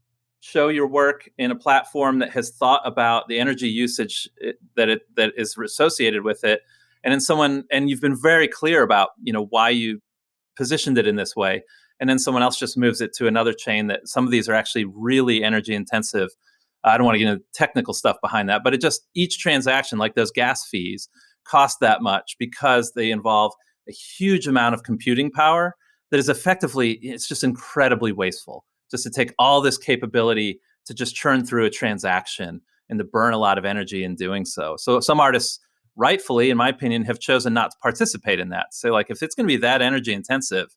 show your work in a platform that has thought about the energy usage that is associated with it. And and you've been very clear about, why you positioned it in this way. And then someone else just moves it to another chain that some of these are actually really energy intensive. I don't want to get into technical stuff behind that, but each transaction, like those gas fees, cost that much because they involve a huge amount of computing power that is it's just incredibly wasteful, just to take all this capability to just churn through a transaction and to burn a lot of energy in doing so. So some artists, rightfully, in my opinion, have chosen not to participate in that. Say, like, if it's going to be that energy intensive,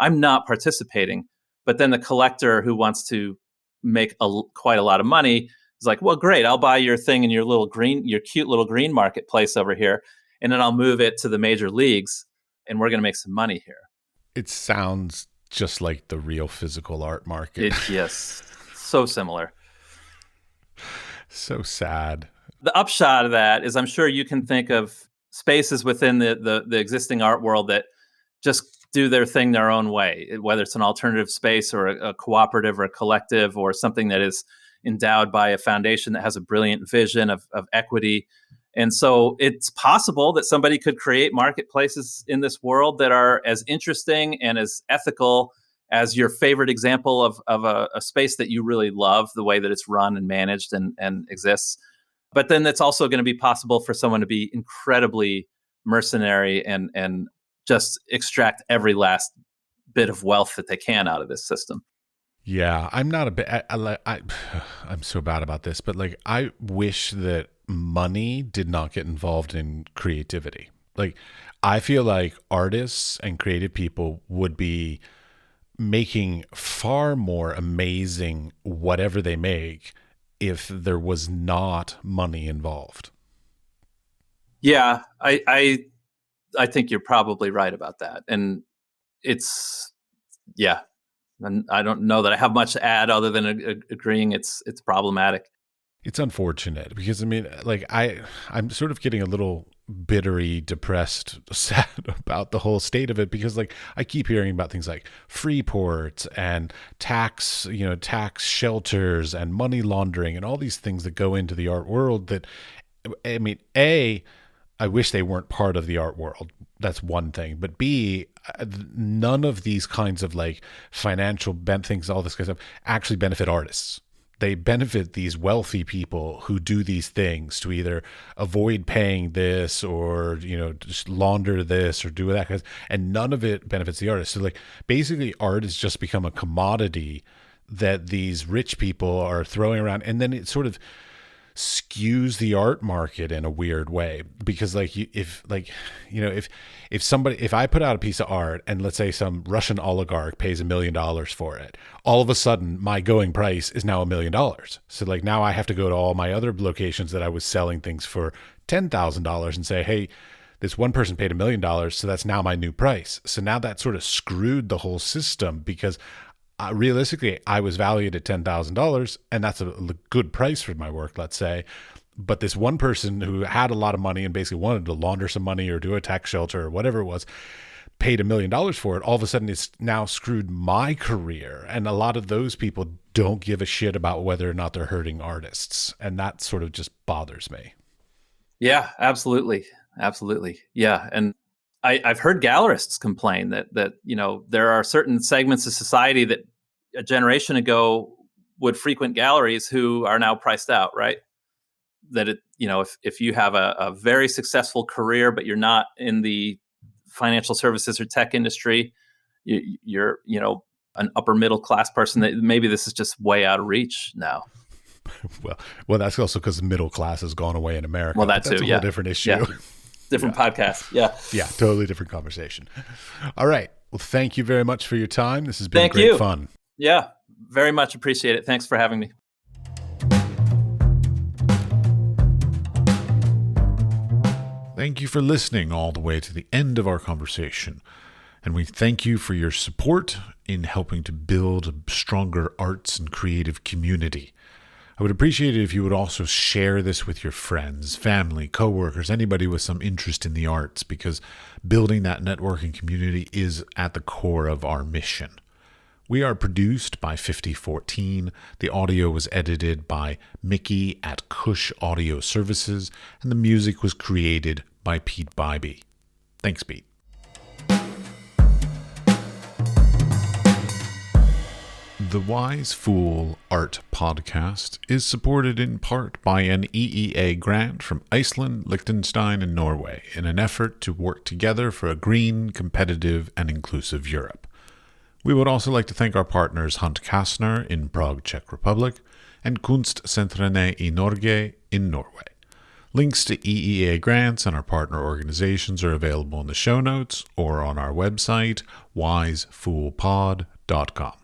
I'm not participating. But then the collector who wants to make quite a lot of money is like, well, great, I'll buy your thing in your cute little green marketplace over here, and then I'll move it to the major leagues, and we're going to make some money here. It sounds just like the real physical art market. Yes, so similar. So sad. The upshot of that is I'm sure you can think of spaces within the existing art world that just do their thing their own way, whether it's an alternative space or a cooperative or a collective or something that is endowed by a foundation that has a brilliant vision of equity. And so it's possible that somebody could create marketplaces in this world that are as interesting and as ethical as your favorite example of a space that you really love, the way that it's run and managed and exists. But then it's also going to be possible for someone to be incredibly mercenary and just extract every last bit of wealth that they can out of this system. Yeah, I'm not a bit. I'm so bad about this, but like, I wish that money did not get involved in creativity. Like, I feel like artists and creative people would be making far more amazing whatever they make if there was not money involved. Yeah, I think you're probably right about that. And and I don't know that I have much to add other than agreeing it's problematic. It's unfortunate because, I mean, like, I'm sort of getting a little bittery, depressed, sad about the whole state of it, because like I keep hearing about things like Freeport and tax shelters and money laundering and all these things that go into the art world that, I mean, I wish they weren't part of the art world. That's one thing. But B, none of these kinds of like financial things, all this kind of stuff, actually benefit artists. They benefit these wealthy people who do these things to either avoid paying this or, just launder this or do that. And none of it benefits the artist. So like basically art has just become a commodity that these rich people are throwing around. And then it sort of skews the art market in a weird way, because if I put out a piece of art and let's say some Russian oligarch pays $1 million for it, all of a sudden my going price is now $1 million. So like now I have to go to all my other locations that I was selling things for $10,000 and say, hey, this one person paid $1 million, so that's now my new price. So now that sort of screwed the whole system, because realistically, I was valued at $10,000, and that's a good price for my work, let's say. But this one person who had a lot of money and basically wanted to launder some money or do a tax shelter or whatever it was, paid $1 million for it. All of a sudden, it's now screwed my career. And a lot of those people don't give a shit about whether or not they're hurting artists. And that sort of just bothers me. Yeah, absolutely. Absolutely. Yeah. And I've heard gallerists complain that there are certain segments of society that a generation ago would frequent galleries who are now priced out, right? That if you have a very successful career, but you're not in the financial services or tech industry, you're an upper middle class person, that maybe this is just way out of reach now. Well, that's also because the middle class has gone away in America. Well, that's a whole different issue. Yeah. Different podcast. Yeah. Yeah, totally different conversation. All right. Well, thank you very much for your time. This has been great fun. Yeah, very much appreciate it. Thanks for having me. Thank you for listening all the way to the end of our conversation. And we thank you for your support in helping to build a stronger arts and creative community. I would appreciate it if you would also share this with your friends, family, coworkers, anybody with some interest in the arts, because building that networking community is at the core of our mission. We are produced by 5014. The audio was edited by Mickey at CushAudio Services, and the music was created by Pete Bybee. Thanks, Pete. The Wise Fool Art Podcast is supported in part by an EEA grant from Iceland, Liechtenstein, and Norway in an effort to work together for a green, competitive, and inclusive Europe. We would also like to thank our partners Hunt Kastner in Prague, Czech Republic, and Kunstsentrene i Norge in Norway. Links to EEA grants and our partner organizations are available in the show notes or on our website, wisefoolpod.com.